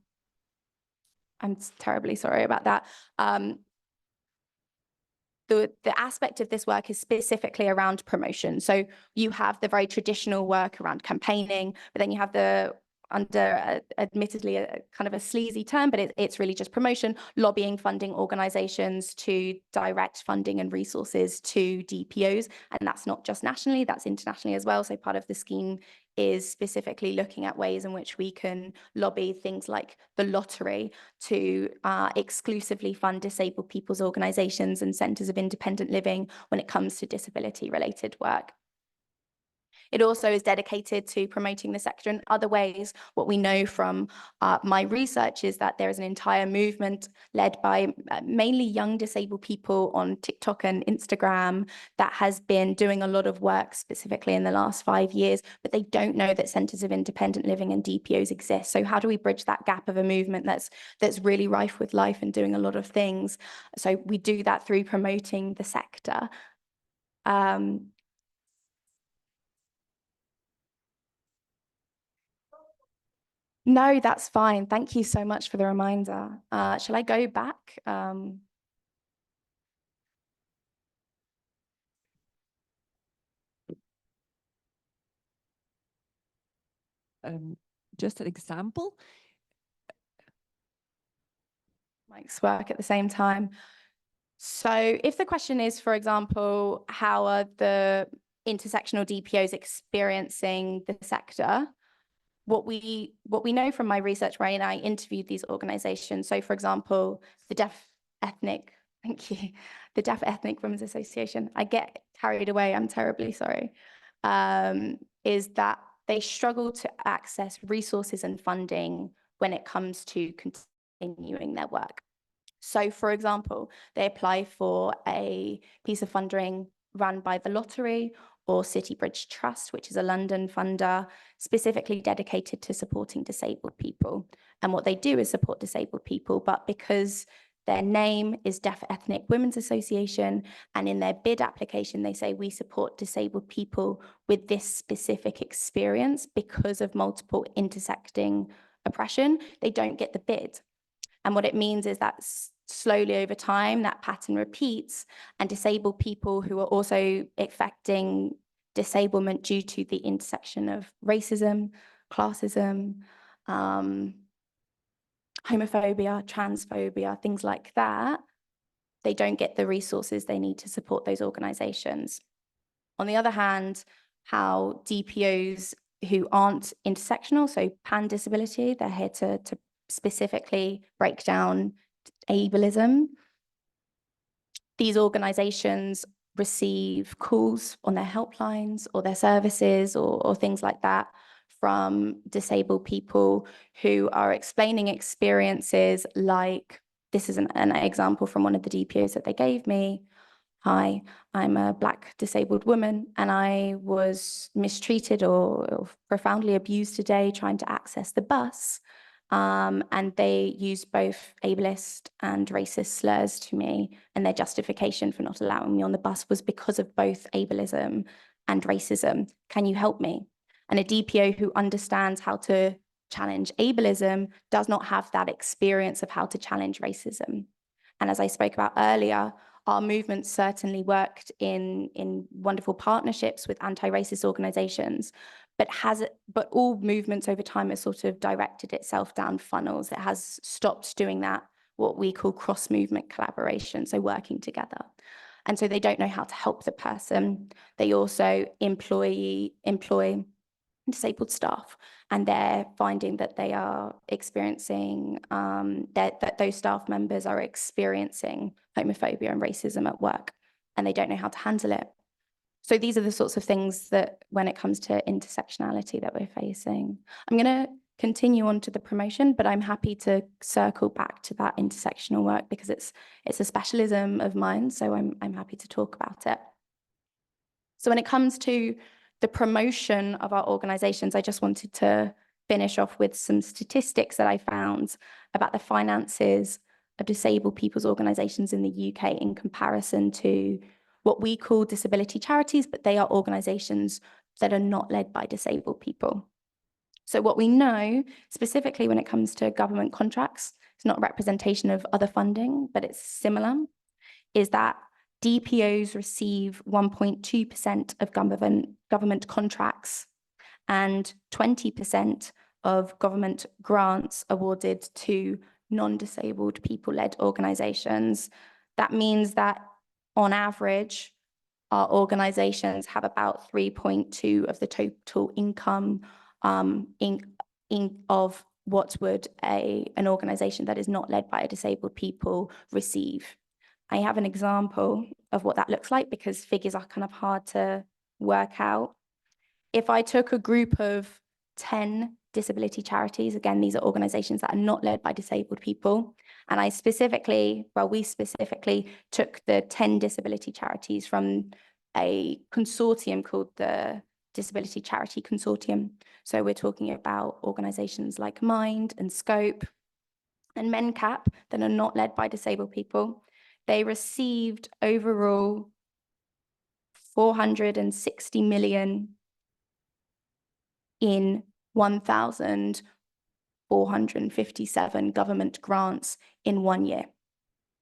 C: terribly sorry about that. The aspect of this work is specifically around promotion. So you have the very traditional work around campaigning, but then you have the admittedly a kind of a sleazy term, but it's really just promotion, lobbying, funding organisations to direct funding and resources to DPOs. And that's not just nationally, that's internationally as well. So part of the scheme is specifically looking at ways in which we can lobby things like the lottery to exclusively fund disabled people's organisations and centres of independent living when it comes to disability-related work. It also is dedicated to promoting the sector in other ways. What we know from my research is that there is an entire movement led by mainly young disabled people on TikTok and Instagram that has been doing a lot of work specifically in the last 5 years, but they don't know that centres of independent living and DPOs exist. So how do we bridge that gap of a movement that's really rife with life and doing a lot of things? So we do that through promoting the sector. No, that's fine. Thank you so much for the reminder. Shall I go back?
D: Just an example.
C: Mics work at the same time. So if the question is, for example, how are the intersectional DPOs experiencing the sector? What we know from my research, where I interviewed these organizations. So for example, the Deaf Ethnic Women's Association, I get carried away, I'm terribly sorry, is that they struggle to access resources and funding when it comes to continuing their work. So for example, they apply for a piece of funding run by the Lottery or City Bridge Trust, which is a London funder specifically dedicated to supporting disabled people. And what they do is support disabled people, but because their name is Deaf Ethnic Women's Association, and in their bid application, they say we support disabled people with this specific experience because of multiple intersecting oppression, they don't get the bid. And what it means is that slowly over time, that pattern repeats, and disabled people who are also affecting disablement due to the intersection of racism, classism, homophobia, transphobia, things like that, they don't get the resources they need to support those organizations. On the other hand, how DPOs who aren't intersectional, so pan disability, they're here to specifically break down ableism. These organizations receive calls on their helplines or their services or things like that from disabled people who are explaining experiences like, this is an example from one of the DPOs that they gave me. Hi, I'm a Black disabled woman and I was mistreated or profoundly abused today trying to access the bus. And they used both ableist and racist slurs to me, and their justification for not allowing me on the bus was because of both ableism and racism. Can you help me? And a DPO who understands how to challenge ableism does not have that experience of how to challenge racism. And as I spoke about earlier, our movement certainly worked in wonderful partnerships with anti-racist organizations, but all movements over time have sort of directed itself down funnels. It has stopped doing that, what we call cross-movement collaboration, so working together. And so they don't know how to help the person. They also employ disabled staff, and they're finding that they are experiencing, that those staff members are experiencing homophobia and racism at work, and they don't know how to handle it. So these are the sorts of things that when it comes to intersectionality that we're facing. I'm going to continue on to the promotion, but I'm happy to circle back to that intersectional work because it's a specialism of mine, so I'm happy to talk about it. So when it comes to the promotion of our organizations, I just wanted to finish off with some statistics that I found about the finances of disabled people's organizations in the UK in comparison to what we call disability charities, but they are organizations that are not led by disabled people. So what we know, specifically when it comes to government contracts, it's not a representation of other funding, but it's similar, is that DPOs receive 1.2% of government contracts and 20% of government grants awarded to non-disabled people-led organizations. That means that on average, our organizations have about 3.2 of the total income of what would an organization that is not led by a disabled people receive. I have an example of what that looks like because figures are kind of hard to work out. if I took a group of 10 disability charities, again, these are organizations that are not led by disabled people, and we specifically took the 10 disability charities from a consortium called the Disability Charity Consortium. So we're talking about organizations like Mind and Scope and MenCap that are not led by disabled people. They received overall 460 million in 1,457 government grants in 1 year.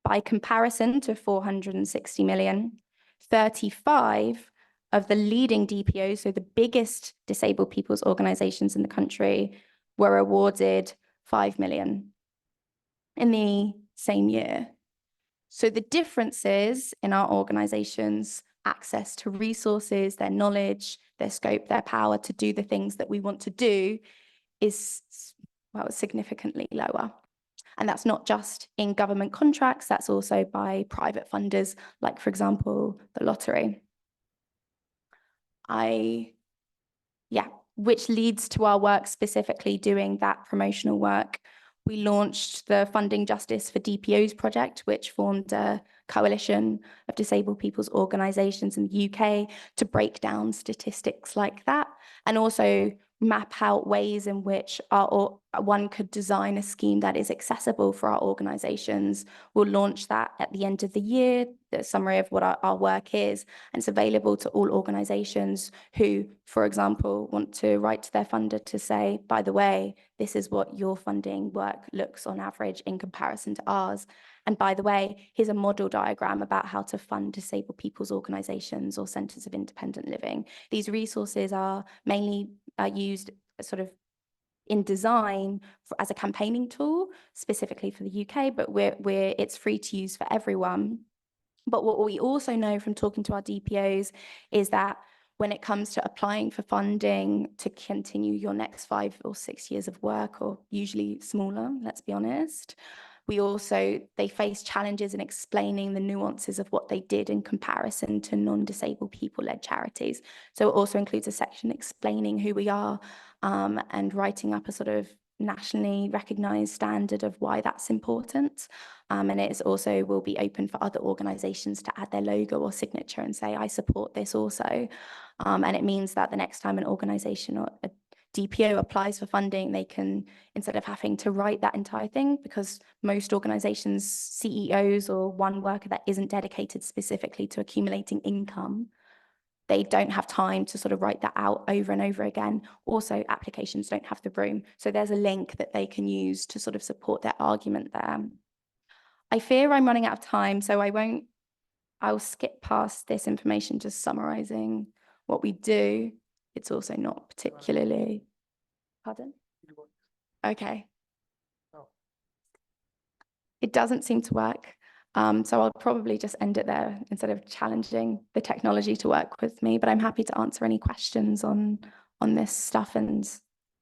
C: By comparison to 460 million, 35 of the leading DPOs, so the biggest disabled people's organizations in the country, were awarded 5 million in the same year. So the differences in our organizations, access to resources, their knowledge, their scope, their power to do the things that we want to do is, well, significantly lower. And that's not just in government contracts, that's also by private funders, like, for example, the lottery. Which leads to our work specifically doing that promotional work. We launched the Funding Justice for DPOs project, which formed a coalition of disabled people's organisations in the UK to break down statistics like that, and also map out ways in which one could design a scheme that is accessible for our organisations. We'll launch that at the end of the year, the summary of what our work is, and it's available to all organisations who, for example, want to write to their funder to say, by the way, this is what your funding work looks on average in comparison to ours. And by the way, here's a model diagram about how to fund disabled people's organisations or centres of independent living. These resources are mainly used sort of in design as a campaigning tool, specifically for the UK, but it's free to use for everyone. But what we also know from talking to our DPOs is that when it comes to applying for funding to continue your next 5 or 6 years of work, or usually smaller, let's be honest, they face challenges in explaining the nuances of what they did in comparison to non-disabled people-led charities. So it also includes a section explaining who we are and writing up a sort of nationally recognized standard of why that's important. And it also will be open for other organizations to add their logo or signature and say, I support this also. And it means that the next time an organization or a DPO applies for funding, they can, instead of having to write that entire thing, because most organizations, CEOs or one worker that isn't dedicated specifically to accumulating income, they don't have time to sort of write that out over and over again. Also, applications don't have the room. So there's a link that they can use to sort of support their argument there. I fear I'm running out of time, so I'll skip past this information, just summarizing what we do. It's also not particularly, pardon? Okay. It doesn't seem to work. So I'll probably just end it there instead of challenging the technology to work with me, but I'm happy to answer any questions on this stuff. And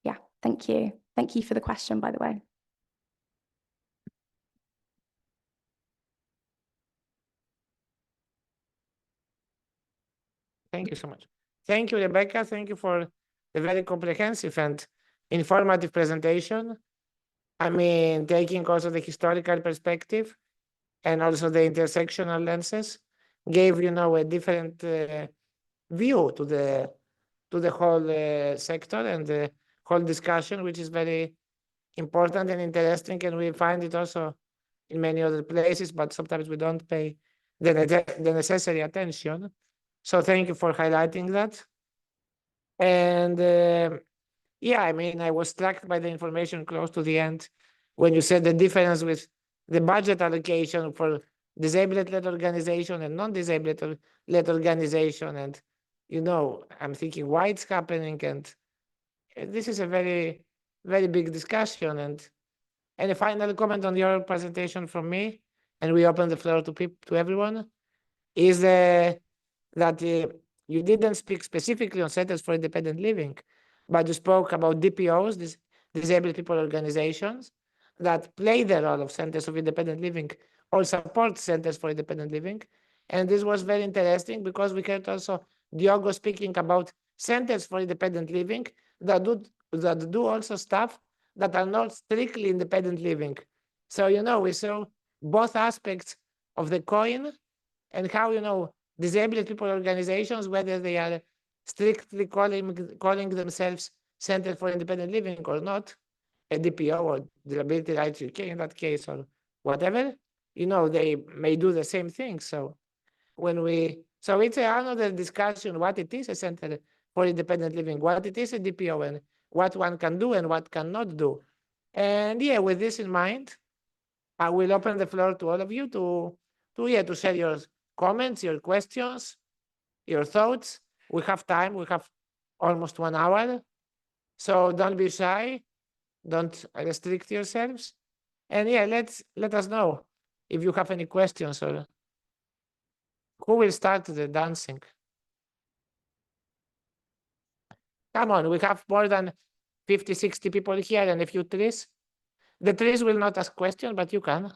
C: yeah, thank you. Thank you for the question, by the way.
A: Thank you so much. Thank you, Rebecca. Thank you for the very comprehensive and informative presentation. I mean, taking also the historical perspective and also the intersectional lenses gave, a different view to the whole sector and the whole discussion, which is very important and interesting. And we find it also in many other places, but sometimes we don't pay the necessary attention. So thank you for highlighting that. And yeah, I mean, I was struck by the information close to the end when you said the difference with the budget allocation for disabled-led organization and non-disabled-led organization. And, I'm thinking why it's happening. And this is a very, very big discussion. And a final comment on your presentation from me, and we open the floor to everyone, is that you didn't speak specifically on centers for independent living, but you spoke about DPOs, these disabled people organizations that play the role of centers of independent living or support centers for independent living. And this was very interesting because we heard also Diogo speaking about centers for independent living that do also stuff that are not strictly independent living. So, we saw both aspects of the coin and how, disabled people organizations, whether they are strictly calling themselves Center for Independent Living or not, a DPO or Disability Rights UK in that case, or whatever, they may do the same thing. So it's another discussion what it is a Center for Independent Living, what it is a DPO, and what one can do and what cannot do. And yeah, with this in mind, I will open the floor to all of you to share your comments, your questions, your thoughts. We have time. We have almost 1 hour. So don't be shy. Don't restrict yourselves. And yeah, let us know if you have any questions, or who will start the dancing. Come on, we have more than 50, 60 people here and a few trees. The trees will not ask questions, but you can.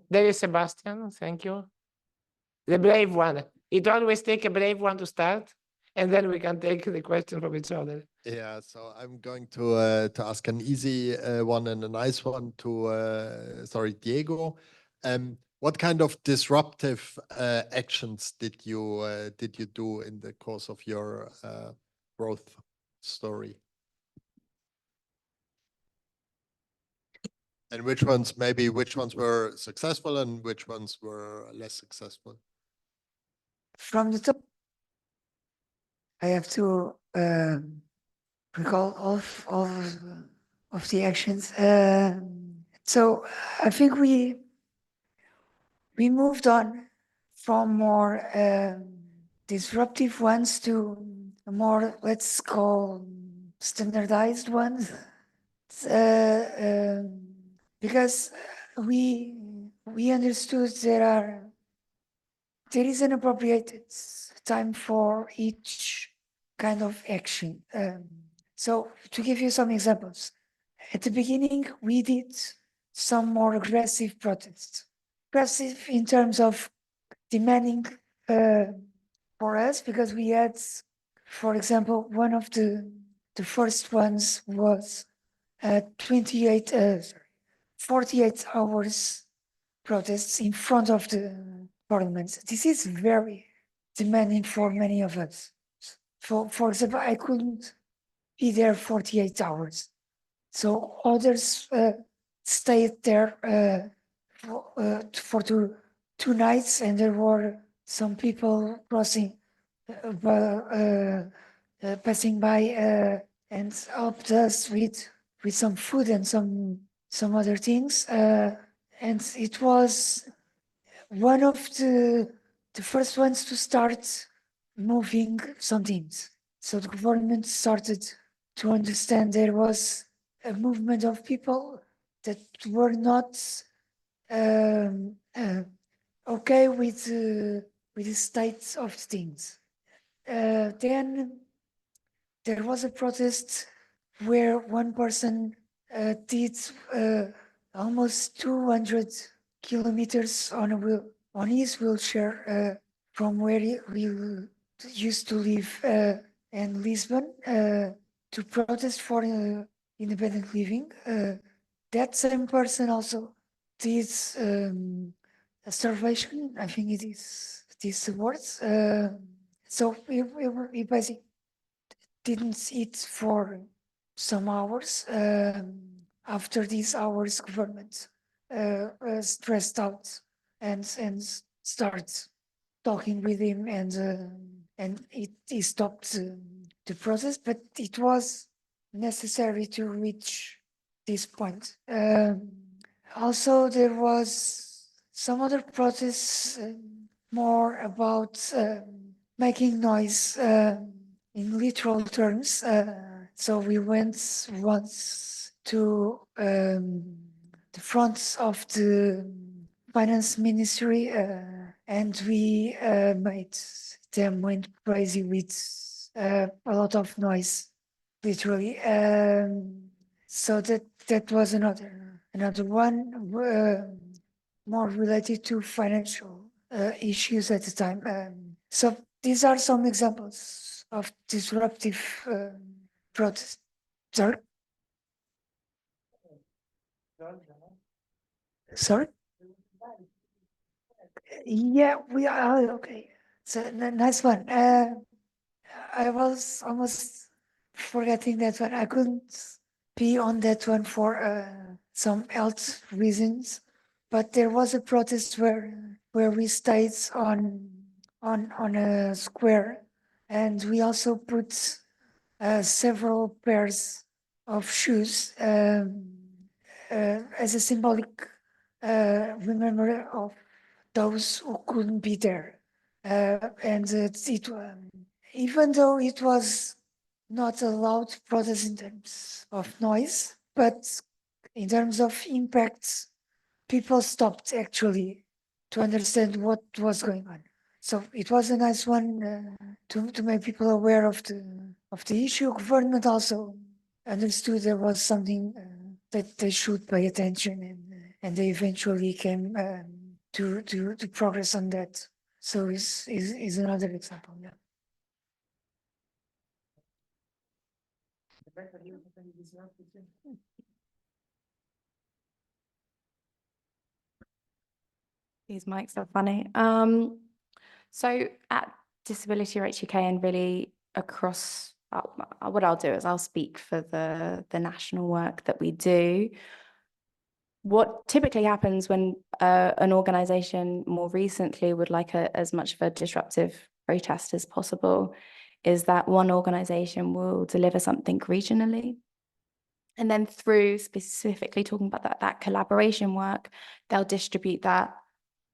A: There is Sebastian, thank you. The brave one. It always takes a brave one to start, and then we can take the question from each other.
D: Yeah, so I'm going to ask an easy one and a nice one to Diego. What kind of disruptive actions did you do in the course of your growth story? And which ones were successful and which ones were less successful?
B: From the top, I have to recall all of the actions. So I think we moved on from more disruptive ones to more, let's call, standardized ones. Because we understood there is an appropriate time for each kind of action. So to give you some examples, at the beginning, we did some more aggressive protests. Aggressive in terms of demanding for us, because we had, for example, one of the first ones was 48 hours protests in front of the parliament. This is very demanding for many of us. For example, I couldn't be there 48 hours. So others stayed there for two nights, and there were some people crossing, passing by and helped us with some food and some other things. And it was one of the first ones to start moving some things. So the government started to understand there was a movement of people that were not okay with the state of things. Then there was a protest where one person did almost 200 kilometers on his wheelchair from where we used to live in Lisbon to protest for independent living. That same person also did a starvation, I think it is these words. So we basically didn't eat for some hours. After these hours, government stressed out and start talking with him, and he stopped the process, but it was necessary to reach this point. Also, there was some other protests more about making noise in literal terms. So we went once to the front of the finance ministry and we made them went crazy with a lot of noise, literally. So that was another one. more related to financial issues at the time. So these are some examples of disruptive protests. Sorry? Sorry? Yeah, we are okay. So nice one. I was almost forgetting that one. I couldn't be on that one for some health reasons, but there was a protest where we stayed on a square, and we also put several pairs of shoes as a symbolic remember of those who couldn't be there. Even though it was not a loud protest in terms of noise, but in terms of impact, people stopped actually to understand what was going on. So it was a nice one to make people aware of the issue. Government also understood there was something that they should pay attention, and they eventually came to progress on that. So is another example. Yeah.
C: These mics are funny. So at Disability Rights UK and really across, what I'll do is I'll speak for the national work that we do. What typically happens when an organisation more recently would like as much of a disruptive protest as possible is that one organisation will deliver something regionally. And then through specifically talking about that collaboration work, they'll distribute that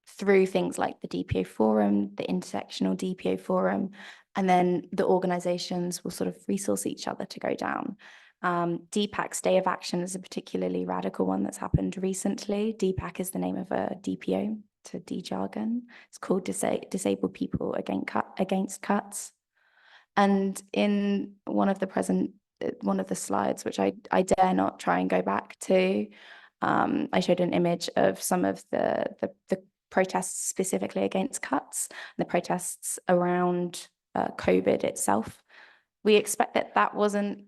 C: through things like the DPO forum, the intersectional DPO forum, and then the organizations will sort of resource each other to go down. DPAC's Day of Action is a particularly radical one that's happened recently. DPAC is the name of a DPO, to D-jargon. It's called Disabled People Against Cuts. And in one of the slides, which I dare not try and go back to, I showed an image of some of the protests specifically against cuts, and the protests around COVID itself. We expect that wasn't,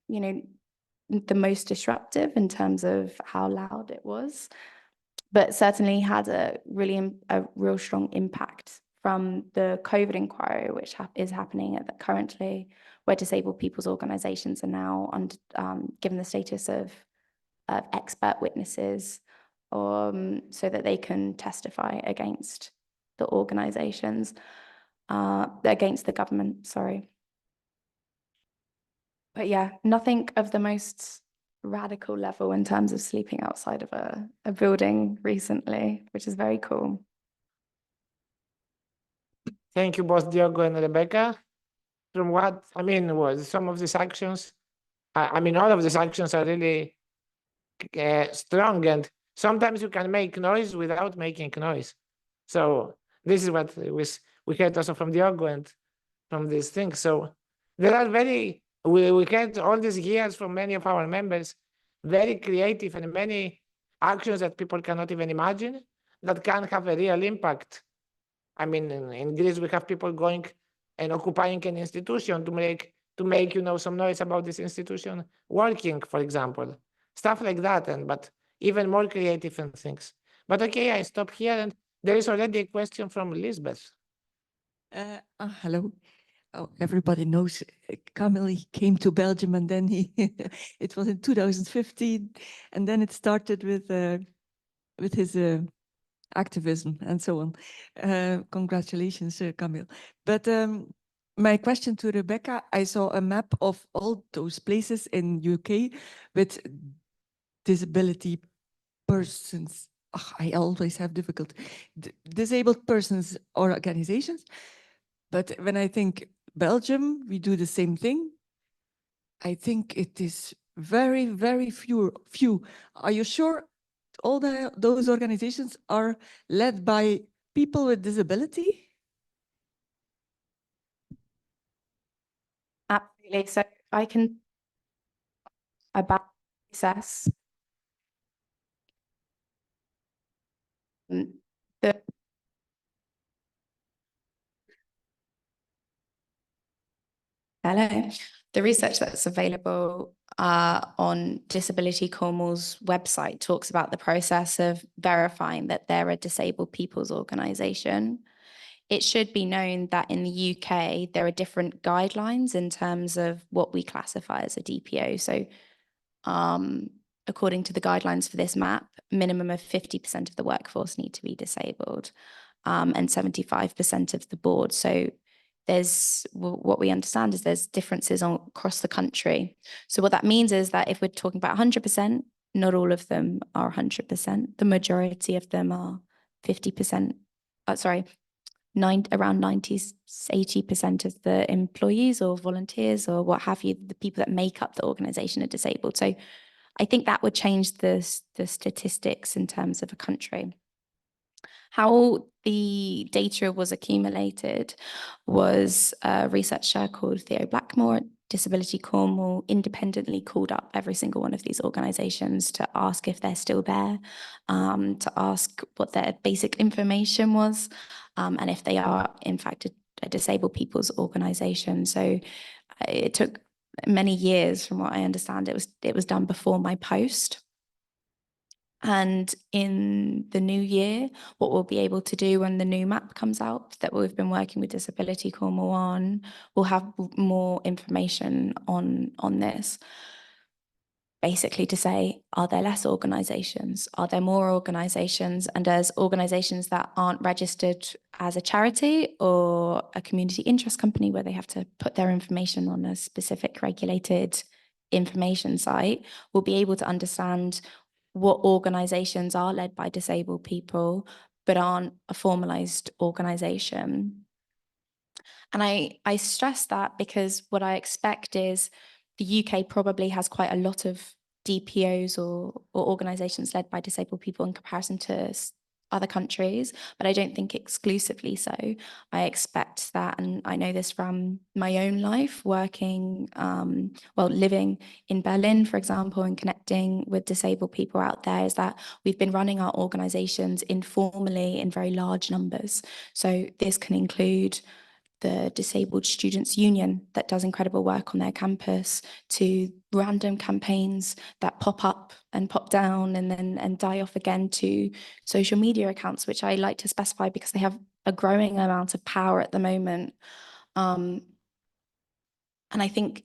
C: the most disruptive in terms of how loud it was, but certainly had a real strong impact from the COVID inquiry, which is happening currently, where disabled people's organisations are now given the status of expert witnesses, so that they can testify against the organisations, against the government, sorry. But yeah, nothing of the most radical level in terms of sleeping outside of a building recently, which is very cool.
A: Thank you both, Diogo and Rebecca. From what, was some of these actions, all of these actions are really strong, and sometimes you can make noise without making noise. So this is what we heard also from Diogo and from these things. So there are we heard all these years from many of our members, very creative and many actions that people cannot even imagine that can have a real impact. In Greece, we have people going and occupying an institution to make some noise about this institution working, for example, stuff like that. But even more creative and things. But okay, I stop here, and there is already a question from Lisbeth.
E: Hello. Oh, everybody knows Kamil. He came to Belgium, and then it was in 2015, and then it started with his activism and so on. Congratulations, Kamil. But my question to Rebecca, I saw a map of all those places in UK with disability persons. I always have difficulty. Disabled persons or organizations. But when I think Belgium, we do the same thing. I think it is very, very few. Are you sure all those organizations are led by people with disability?
C: Absolutely. So I can about process. The Hello. The research that's available on Disability Cornwall's website talks about the process of verifying that they're a disabled people's organisation. It should be known that in the UK, there are different guidelines in terms of what we classify as a DPO. So according to the guidelines for this map, minimum of 50% of the workforce need to be disabled and 75% of the board. So there's what we understand is there's differences across the country. So what that means is that if we're talking about 100%, not all of them are 100%. The majority of them are 50%. Around 90, 80% of the employees or volunteers or what have you, the people that make up the organization are disabled. So I think that would change the statistics in terms of a country. How the data was accumulated was a researcher called Theo Blackmore at Disability Cornwall independently called up every single one of these organisations to ask if they're still there, to ask what their basic information was, and if they are in fact a disabled people's organisation. So it took many years, from what I understand. It was done before my post. And in the new year, what we'll be able to do when the new map comes out that we've been working with Disability Cornwall on, we'll have more information on this. Basically to say, are there less organisations? Are there more organisations? And as organisations that aren't registered as a charity or a community interest company where they have to put their information on a specific regulated information site, we'll be able to understand what organisations are led by disabled people but aren't a formalised organisation. And I stress that because what I expect is the UK probably has quite a lot of DPOs or organisations led by disabled people in comparison to other countries, but I don't think exclusively so. I expect that, and I know this from my own life, working, living in Berlin, for example, and connecting with disabled people out there, is that we've been running our organisations informally in very large numbers. So this can include the Disabled Students' Union that does incredible work on their campus, to random campaigns that pop up and pop down and die off again, to social media accounts, which I like to specify because they have a growing amount of power at the moment. And I think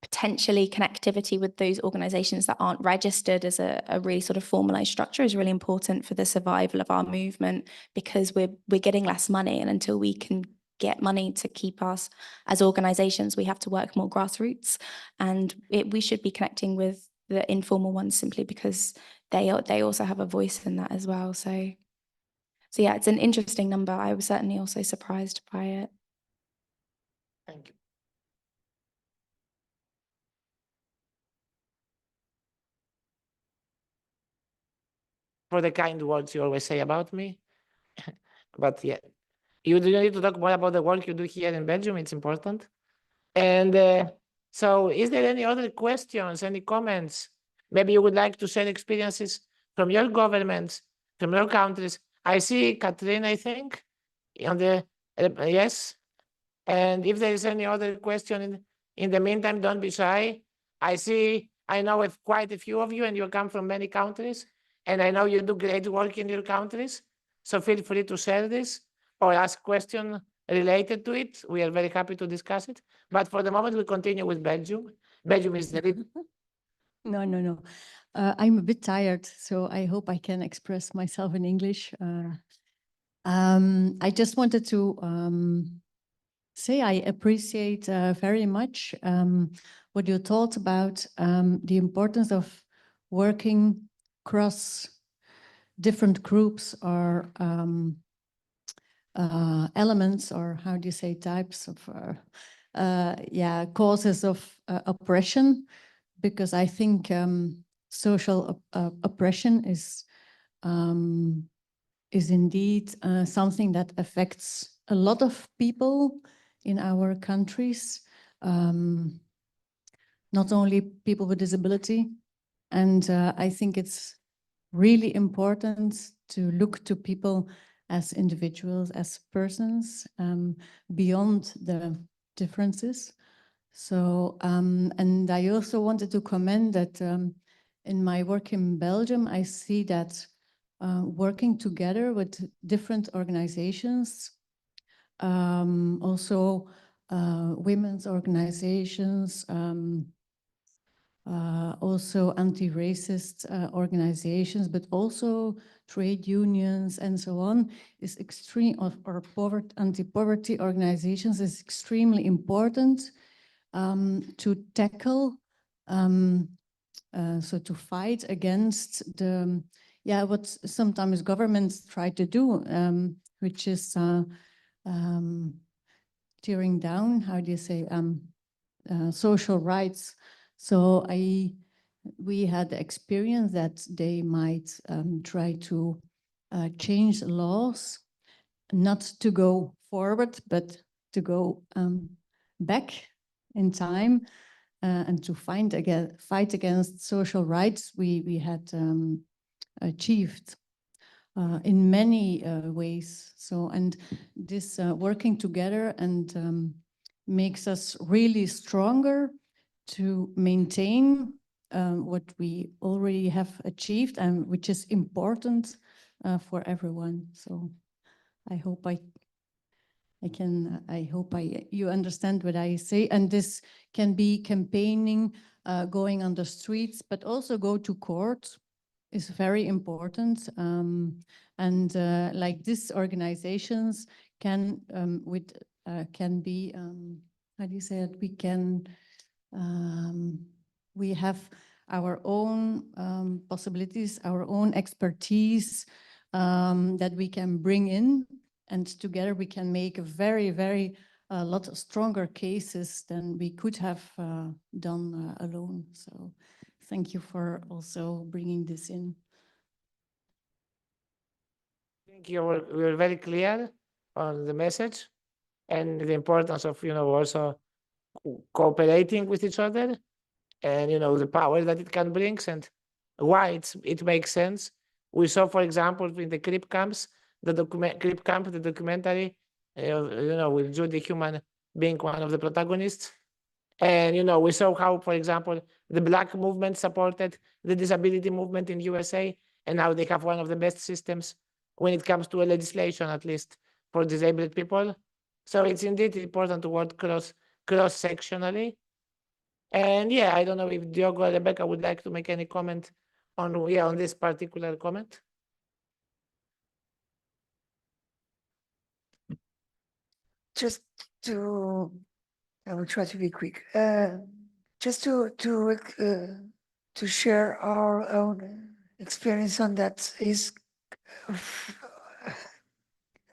C: potentially connectivity with those organisations that aren't registered as a really sort of formalised structure is really important for the survival of our movement, because we're getting less money, and until we can get money to keep us as organisations, we have to work more grassroots, and we should be connecting with the informal ones simply because they also have a voice in that as well. So yeah, it's an interesting number. I was certainly also surprised by it.
A: Thank you. For the kind words you always say about me. But yeah, you do need to talk more about the work you do here in Belgium. It's important. And so is there any other questions, any comments? Maybe you would like to share experiences from your governments, from your countries. I see Catherine, I think, on the, yes. And if there is any other question in the meantime, don't be shy. I know of quite a few of you, and you come from many countries, and I know you do great work in your countries. So feel free to share this or ask questions related to it. We are very happy to discuss it. But for the moment, we continue with Belgium. Belgium is the
E: No. I'm a bit tired, so I hope I can express myself in English. I just wanted to say I appreciate very much what you thought about the importance of working across different groups or elements, or how do you say, types of causes of oppression, because I think social oppression is indeed something that affects a lot of people in our countries, not only people with disability. And I think it's
F: really important to look to people as individuals, as persons, beyond the differences. So, and I also wanted to comment that in my work in Belgium, I see that working together with different organizations, also women's organizations, also anti-racist organizations, but also trade unions and so on, is extreme, or anti-poverty organizations is extremely important to tackle, so to fight against the, what sometimes governments try to do, which is tearing down, how do you say, social rights. So we had the experience that they might try to change laws, not to go forward, but to go back in time and to fight against social rights we had achieved in many ways. So, and this working together and makes us really stronger to maintain what we already have achieved and which is important for everyone. So I hope you understand what I say. And this can be campaigning, going on the streets, but also go to court is very important. And like these organizations can be, how do you say it? We have our own possibilities, our own expertise that we can bring in, and together we can make a very lot stronger cases than we could have done alone. So thank you for also bringing this in.
A: Thank you. We were very clear on the message and the importance of, also cooperating with each other, and the power that it can bring and why it makes sense. We saw, for example, in the creep camps, the documentary, with Judy Human being one of the protagonists. And we saw how, for example, the Black movement supported the disability movement in USA, and how they have one of the best systems when it comes to a legislation, at least for disabled people. So it's indeed important to work cross-sectionally. And I don't know if Diogo or Rebecca would like to make any comment on this particular comment.
B: Just to, I will try to be quick. Just to share our own experience on that is,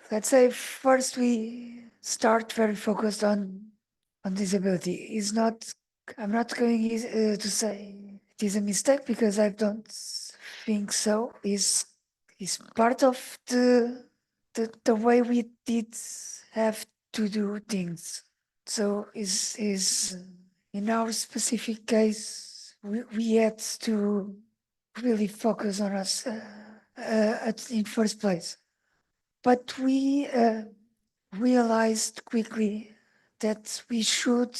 B: let's say first we start very focused on disability. Is not, I'm not going to say it is a mistake, because I don't think so. Is part of the way we did have to do things. So is in our specific case, we had to really focus on us in first place. But we realized quickly that we should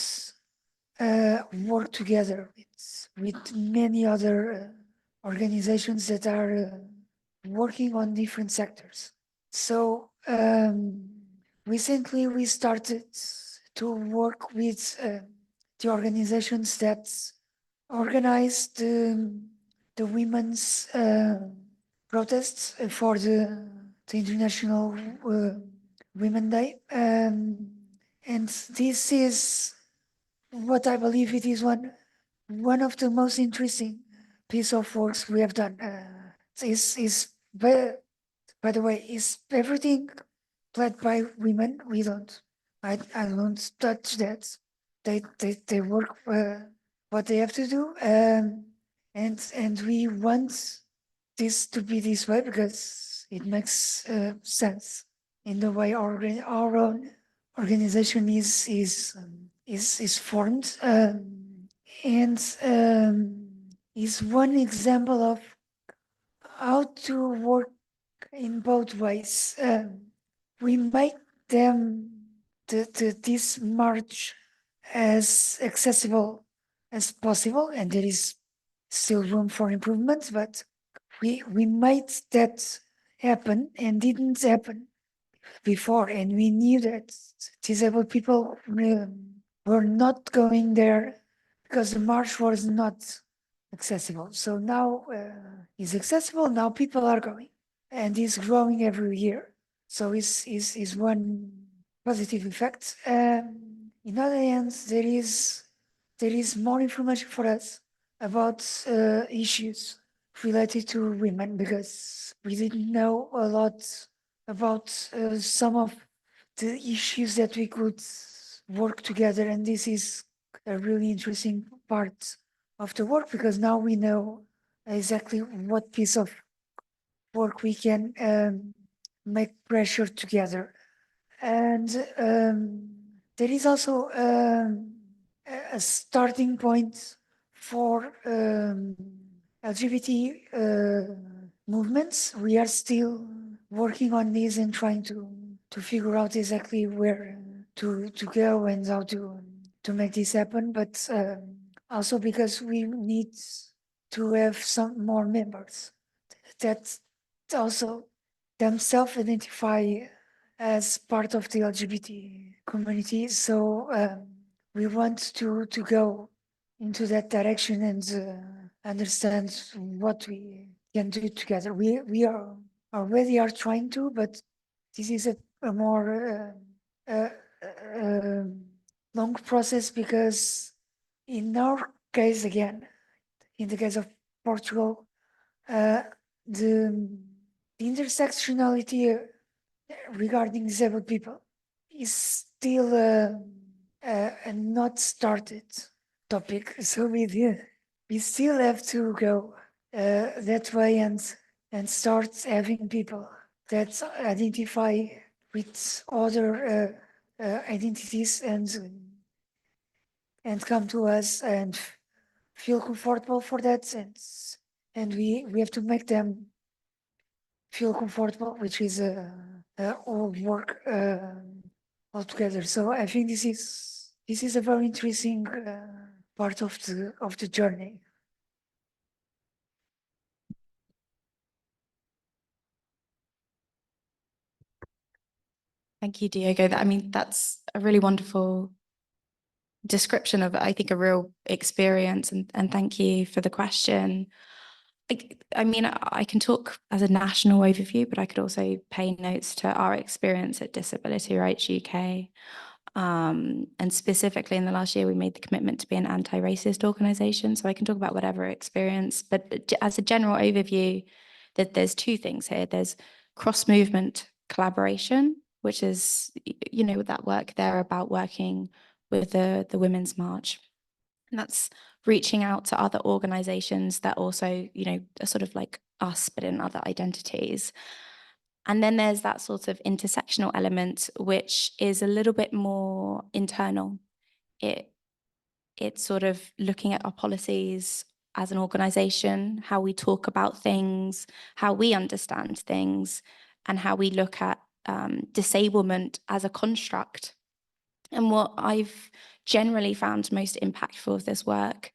B: work together with many other organizations that are working on different sectors. So recently we started to work with the organizations that organized the women's protests for the International Women's Day. And this is what I believe it is one of the most interesting piece of works we have done. By the way, is everything led by women? We don't. I don't touch that. They work what they have to do, and we want this to be this way because it makes sense in the way our own organization is formed, and is one example how to work in both ways. We make them this march as accessible as possible, and there is still room for improvement, but we made that happen and didn't happen before, and we knew that disabled people were not going there because the march was not accessible. So now it's accessible, now people are going, and it's growing every year. So is one positive effect. In other hands, there is more information for us about issues related to women, because we didn't know a lot about some of the issues that we could work together, and this is a really interesting part of the work, because now we know exactly what piece of work we can make pressure together. And there is also a starting point for LGBT movements. We are still working on this and trying to figure out exactly where to go and how to make this happen, but also because we need to have some more members that also themselves identify as part of the LGBT community. So we want to go into that direction and understand what we can do together. We are already are trying to, but this is a more long process, because in our case, again, in the case of Portugal, the intersectionality regarding disabled people is still a not started topic. So we still have to go that way and start having people that identify with other identities and come to us and feel comfortable for that, and we have to make them feel comfortable, which is all work all together. So I think this is a very interesting part of the journey.
C: Thank you, Diogo. I mean, that's a really wonderful description of, I think, a real experience. And thank you for the question. I mean, I can talk as a national overview, but I could also pay notes to our experience at Disability Rights UK. And specifically in the last year, we made the commitment to be an anti-racist organisation. So I can talk about whatever experience, but as a general overview, that there's two things here. There's cross-movement collaboration, which is, you know, that work there about working with the Women's March. And that's reaching out to other organizations that also, you know, are sort of like us, but in other identities. And then there's that sort of intersectional element, which is a little bit more internal. It's sort of looking at our policies as an organization, how we talk about things, how we understand things, and how we look at disablement as a construct. And what I've generally found most impactful of this work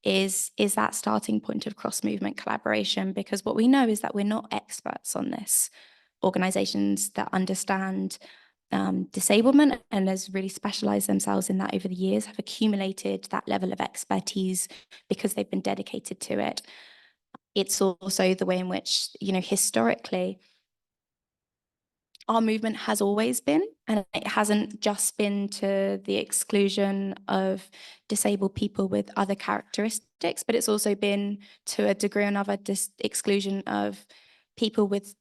C: is that starting point of cross-movement collaboration, because what we know is that we're not experts on this. Organizations that understand disablement and has really specialized themselves in that over the years have accumulated that level of expertise because they've been dedicated to it. It's also the way in which, you know, historically, our movement has always been, and it hasn't just been to the exclusion of disabled people with other characteristics, but it's also been to a degree or another exclusion of people with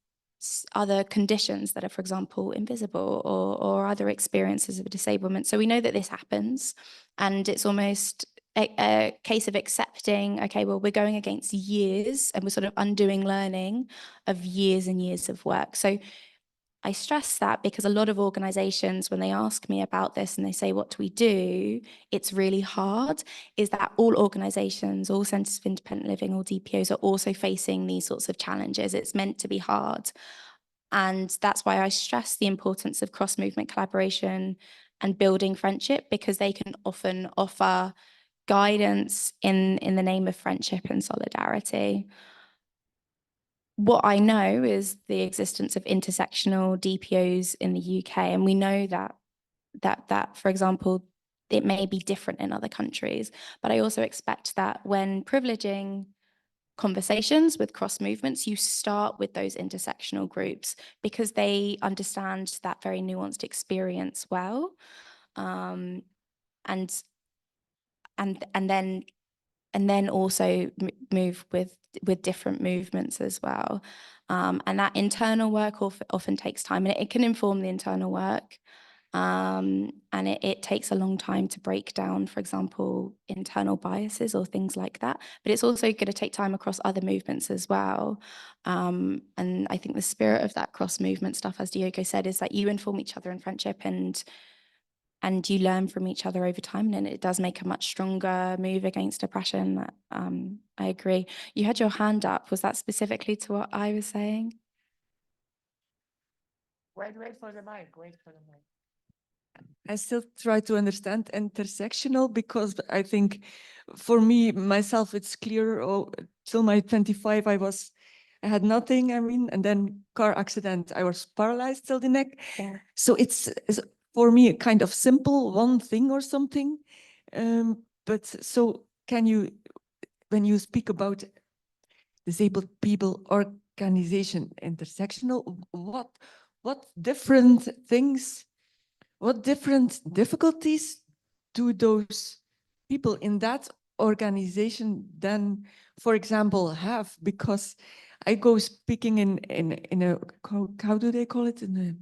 C: other conditions that are, for example, invisible or other experiences of disablement. So we know that this happens, and it's almost a case of accepting, okay, well, we're going against years and we're sort of undoing learning of years and years of work. So I stress that because a lot of organizations, when they ask me about this and they say, what do we do? It's really hard, is that all organizations, all centers of independent living, all DPOs are also facing these sorts of challenges. It's meant to be hard. And that's why I stress the importance of cross-movement collaboration and building friendship, because they can often offer guidance in the name of friendship and solidarity. What I know is the existence of intersectional DPOs in the UK, and we know that, for example, it may be different in other countries, but I also expect that when privileging conversations with cross movements, you start with those intersectional groups because they understand that very nuanced experience well, and then also move with different movements as well. And that internal work often takes time, and it can inform the internal work. And it takes a long time to break down, for example, internal biases or things like that. But it's also going to take time across other movements as well. And I think the spirit of that cross-movement stuff, as Diogo said, is that you inform each other in friendship and you learn from each other over time, and it does make a much stronger move against oppression. I agree. You had your hand up. Was that specifically to what I was saying?
A: Wait for the mic, wait for the mic.
E: I still try to understand intersectional, because I think for me, myself, it's clear. Oh, till my 25, I had nothing, I mean, and then car accident, I was paralyzed till the neck.
C: Yeah.
E: So it's for me a kind of simple one thing or something. But so can you, when you speak about disabled people organization intersectional, what different things, what different difficulties do those people in that organization then, for example, have? Because I go speaking in a, how do they call it, in a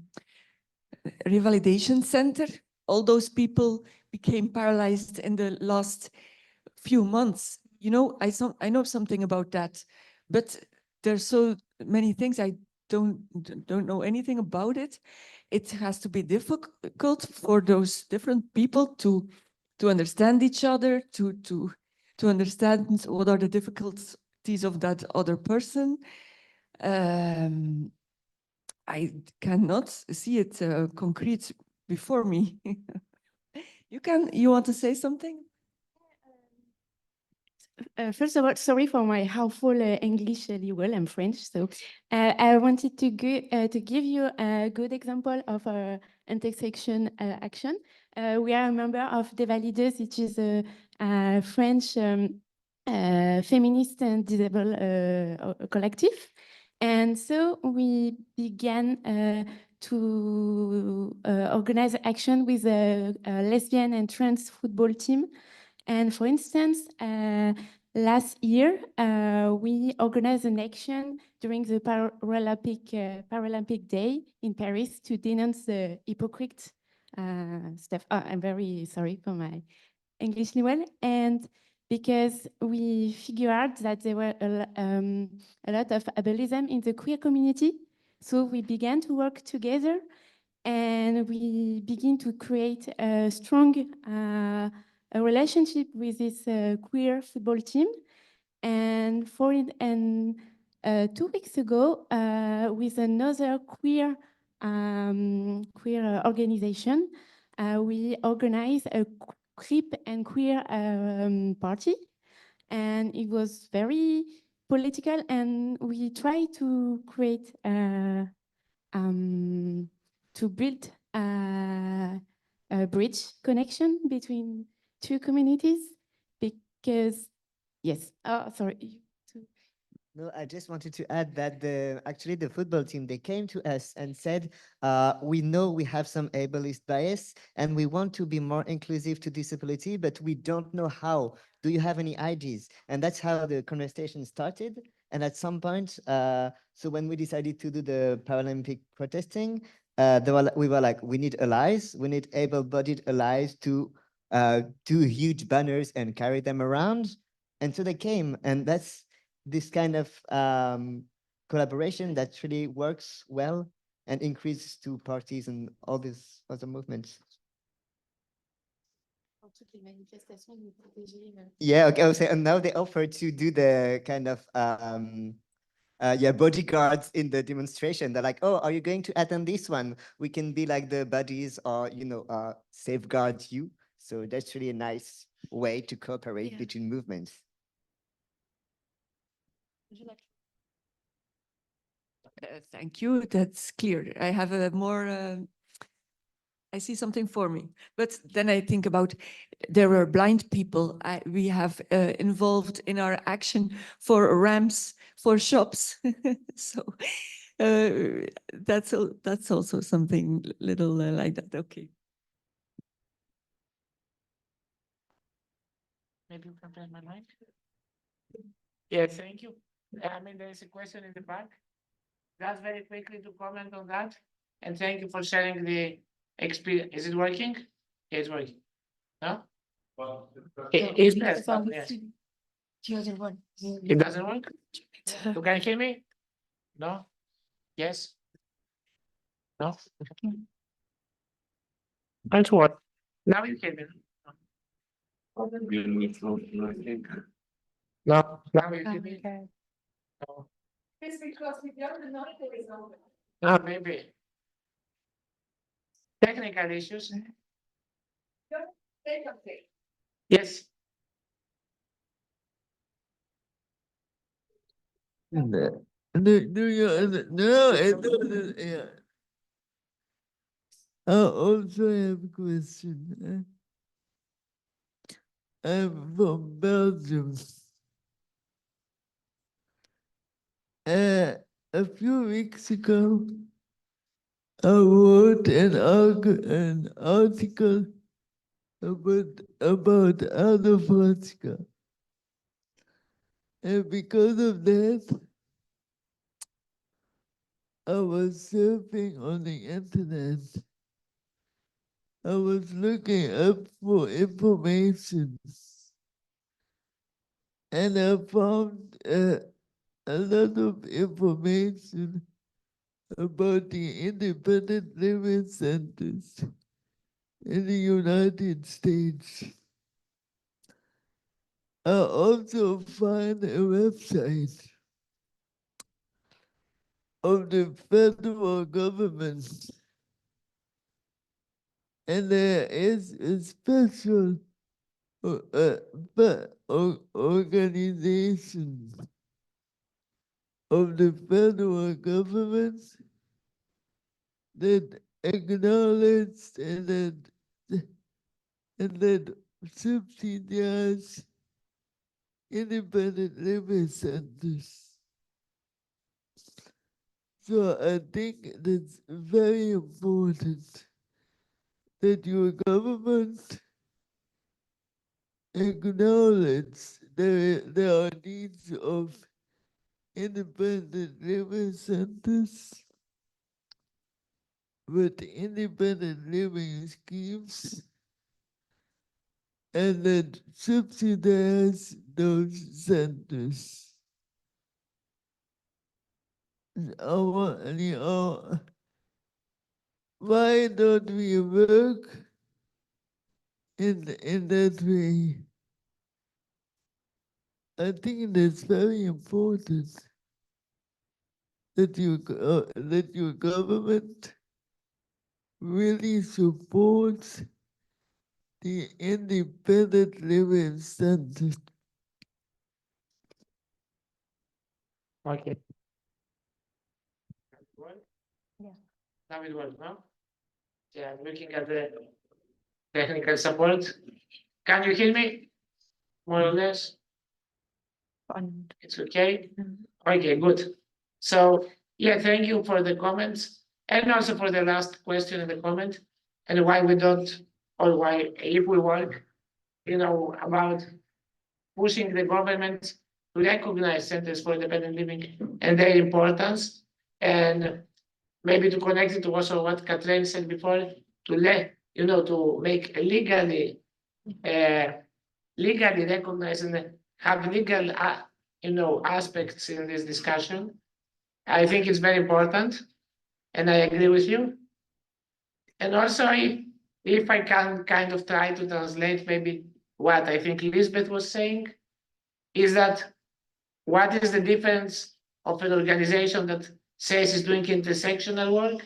E: revalidation center. All those people became paralyzed in the last few months. You know, I know something about that, but there's so many things I don't know anything about it. It has to be difficult for those different people to understand each other, to understand what are the difficulties of that other person. I cannot see it concrete before me. You want to say something?
G: First of all, sorry for my harmful English level. I'm French, so I wanted to give you a good example of intersection action. We are a member of the Valideuse, which is a French feminist and disabled collective. And so we began to organize action with a lesbian and trans football team. And for instance, last year, we organized an action during the Paralympic Day in Paris to denounce the hypocrite stuff. Oh, I'm very sorry for my English level. And because we figured out that there were a lot of ableism in the queer community, so we began to work together, and we begin to create a strong a relationship with this queer football team. And 2 weeks ago, with another queer organization, we organized a crip and queer party, and it was very political, and we tried to create to build a bridge connection between two communities, because yes, oh, sorry.
H: No, I just wanted to add that actually the football team, they came to us and said, we know we have some ableist bias and we want to be more inclusive to disability, but we don't know how. Do you have any ideas? And that's how the conversation started. And at some point, so when we decided to do the Paralympic protesting, we were like, we need allies, we need able-bodied allies to do huge banners and carry them around. And so they came, and that's this kind of collaboration that really works well. and increase to parties and all these other movements. Yeah, okay, so and now they offer to do the kind of bodyguards in the demonstration. They're like, oh, are you going to attend this one? We can be like the buddies or, safeguard you. So that's really a nice way to cooperate between movements.
E: Thank you. That's clear. I have a more, I see something for me. But then I think about there are blind people we have involved in our action for ramps, for shops. So that's also something little like that. Okay.
A: Maybe you can press my mic. Yeah, thank you. I mean, there is a question in the back. Just very quickly to comment on that. And thank you for sharing the experience. Is it working? Yeah, it's working. No? It's yes.
B: The other one.
A: It doesn't work? You can hear me? No? Yes? No? It's what? Now you hear me. No, now you hear me. No. No, maybe. Technical issues. Yes.
I: No, yeah. I also have a question. I'm from Belgium. A few weeks ago, I wrote an article about other Portugal. And because of that, I was surfing on the internet. I was looking up for information. And I found a lot of information about the independent living centers in the United States. I also find a website of the federal government, and there is a special organization of the federal government that acknowledged and that subsidize independent living centers. So I think that's very important that your government acknowledge there are needs of independent living centers with independent living schemes, and then subsidize those centers. Why don't we work in that way? I think that's very important that your government really supports the independent living centers.
A: Okay.
C: Yeah.
A: Now it works, no? Yeah, I'm looking at the technical support. Can you hear me? More or less? It's okay? Okay, good. So, yeah, thank you for the comments and also for the last question in the comment and why we don't, or why if we work, about pushing the government to recognize centers for independent living and their importance, and maybe to connect it to also what Kathleen said before, to make legally recognize and have legal aspects in this discussion. I think it's very important. and I agree with you. And also, if I can kind of try to translate maybe what I think Lisbeth was saying, is that what is the difference of an organization that says is doing intersectional work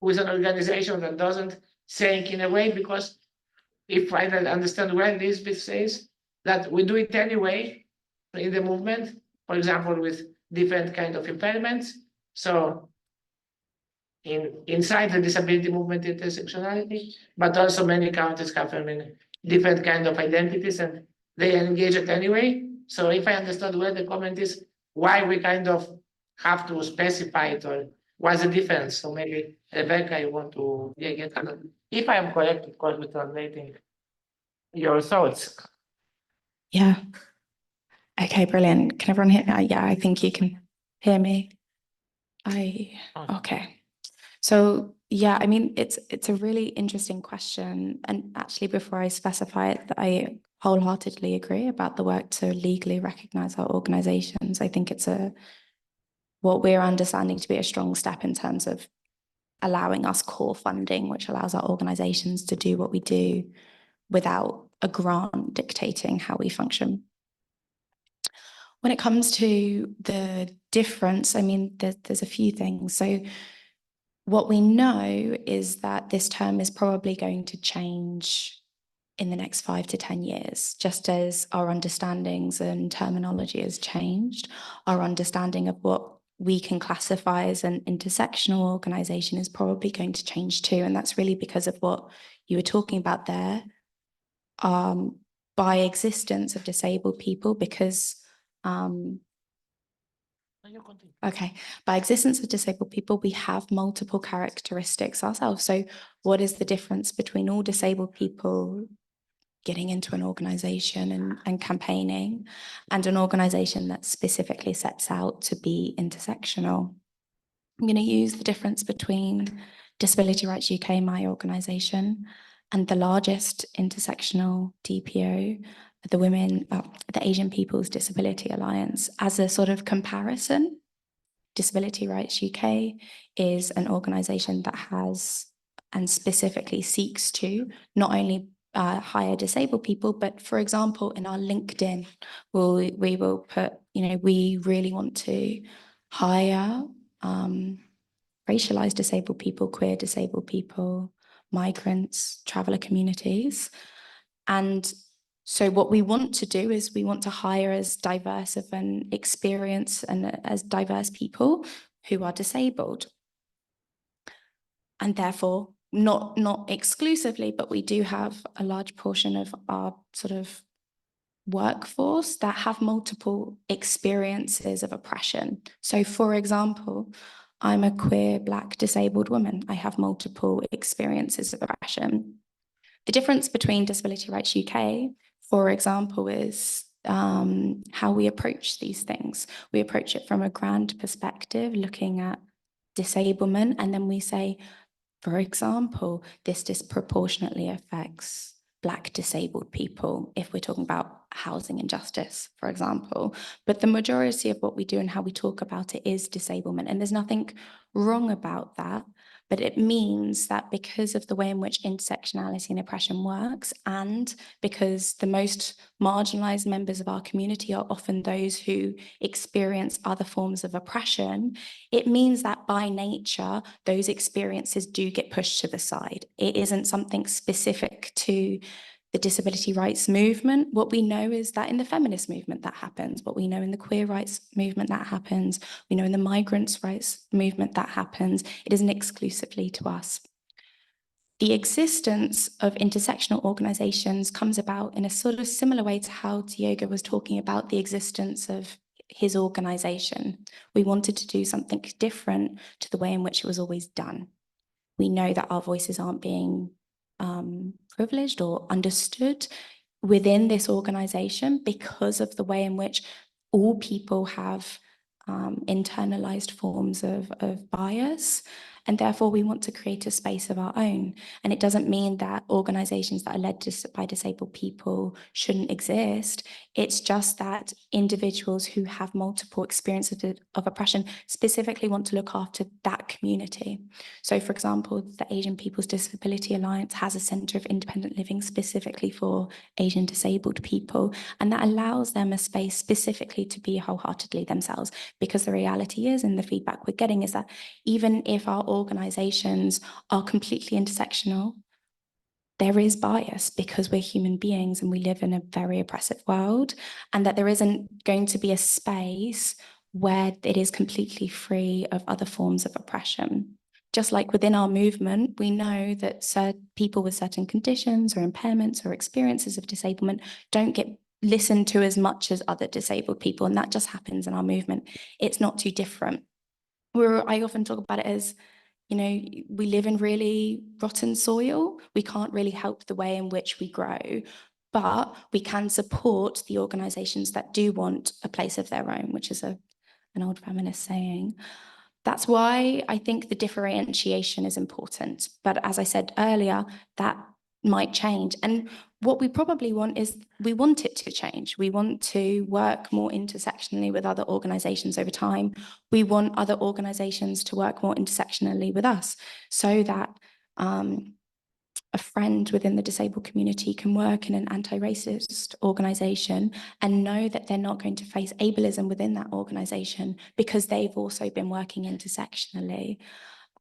A: with an organization that doesn't, saying in a way, because if I understand well, Lisbeth says that we do it anyway in the movement, for example, with different kind of impairments. So inside the disability movement intersectionality, but also many countries have different kind of identities and they engage it anyway. So if I understood well, the comment is why we kind of have to specify it, or what's the difference? So maybe Rebecca, you want to get if I am correct, of course, with translating your thoughts.
C: Yeah. Okay, brilliant. Can everyone hear me? Yeah, I think you can hear me. Okay. So yeah, I mean, it's a really interesting question. And actually, before I specify it, I wholeheartedly agree about the work to legally recognize our organizations. I think it's what we're understanding to be a strong step in terms of allowing us core funding, which allows our organizations to do what we do without a grant dictating how we function. When it comes to the difference, I mean, there's a few things. So what we know is that this term is probably going to change in the next 5 to 10 years, just as our understandings and terminology has changed. Our understanding of what we can classify as an intersectional organization is probably going to change too. And that's really because of what you were talking about there. By existence of disabled people, because okay, by existence of disabled people, we have multiple characteristics ourselves. So what is the difference between all disabled people getting into an organization and campaigning, and an organization that specifically sets out to be intersectional? I'm going to use the difference between Disability Rights UK, my organization, and the largest intersectional DPO, the Asian People's Disability Alliance, as a sort of comparison. Disability Rights UK is an organization that has and specifically seeks to not only hire disabled people, but for example, in our LinkedIn, we will put, we really want to hire racialized disabled people, queer disabled people, migrants, traveler communities. And so what we want to do is we want to hire as diverse of an experience and as diverse people who are disabled. And therefore, not exclusively, but we do have a large portion of our sort of workforce that have multiple experiences of oppression. So for example, I'm a queer, Black, disabled woman. I have multiple experiences of oppression. The difference between Disability Rights UK, for example, is how we approach these things. We approach it from a grand perspective, looking at disablement, and then we say, for example, this disproportionately affects Black disabled people, if we're talking about housing injustice, for example. But the majority of what we do and how we talk about it is disablement, and there's nothing wrong about that. But it means that because of the way in which intersectionality and oppression works, and because the most marginalized members of our community are often those who experience other forms of oppression, it means that by nature, those experiences do get pushed to the side. It isn't something specific to the disability rights movement. What we know is that in the feminist movement that happens, what we know in the queer rights movement that happens, we know in the migrants' rights movement that happens. It isn't exclusively to us. The existence of intersectional organizations comes about in a sort of similar way to how Diogo was talking about the existence of his organization. We wanted to do something different to the way in which it was always done. We know that our voices aren't being privileged or understood within this organization because of the way in which all people have internalized forms of bias. and therefore we want to create a space of our own. And it doesn't mean that organizations that are led by disabled people shouldn't exist. It's just that individuals who have multiple experiences of oppression specifically want to look after that community. So for example, the Asian People's Disability Alliance has a centre of independent living specifically for Asian disabled people, and that allows them a space specifically to be wholeheartedly themselves, because the reality is, and the feedback we're getting is that even if our organisations are completely intersectional, there is bias because we're human beings and we live in a very oppressive world, and that there isn't going to be a space where it is completely free of other forms of oppression. Just like within our movement, we know that people with certain conditions or impairments or experiences of disablement don't get listened to as much as other disabled people, and that just happens in our movement. It's not too different. I often talk about it as, we live in really rotten soil. We can't really help the way in which we grow, but we can support the organisations that do want a place of their own, which is an old feminist saying. That's why I think the differentiation is important. But as I said earlier, that might change. And what we probably want is, we want it to change. We want to work more intersectionally with other organisations over time. We want other organisations to work more intersectionally with us, so that a friend within the disabled community can work in an anti-racist organisation and know that they're not going to face ableism within that organisation because they've also been working intersectionally.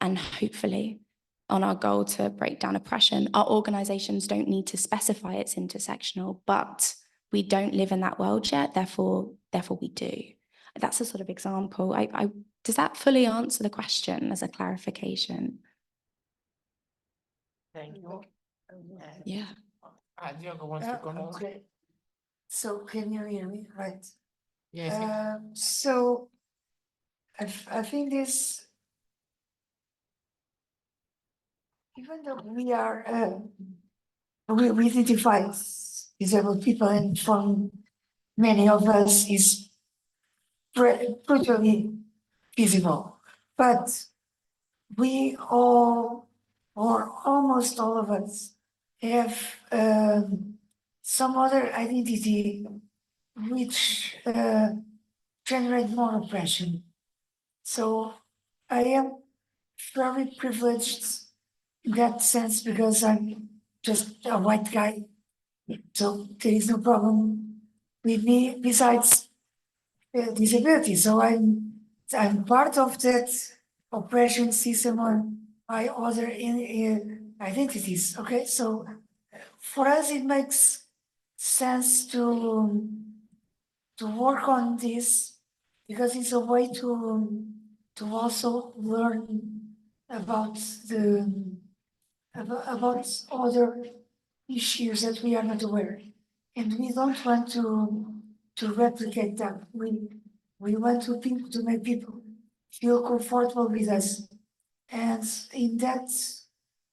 C: And hopefully, on our goal to break down oppression, our organisations don't need to specify it's intersectional, but we don't live in that world yet, therefore we do. That's a sort of example. Does that fully answer the question as a clarification?
A: Thank you.
C: Yeah.
A: Diogo wants to comment.
B: Okay. So can you hear me, right?
A: Yes.
B: So I think this, even though we are, we identify as disabled people, and for many of us is brutally visible, but we all, or almost all of us, have some other identity which generate more oppression. So I am very privileged in that sense because I'm just a white guy. So there is no problem with me besides disability. So I'm part of that oppression system on my other identities. Okay, so for us it makes sense to work on this because it's a way to also learn about about other issues that we are not aware, and we don't want to replicate them. We want to make people feel comfortable with us, and in that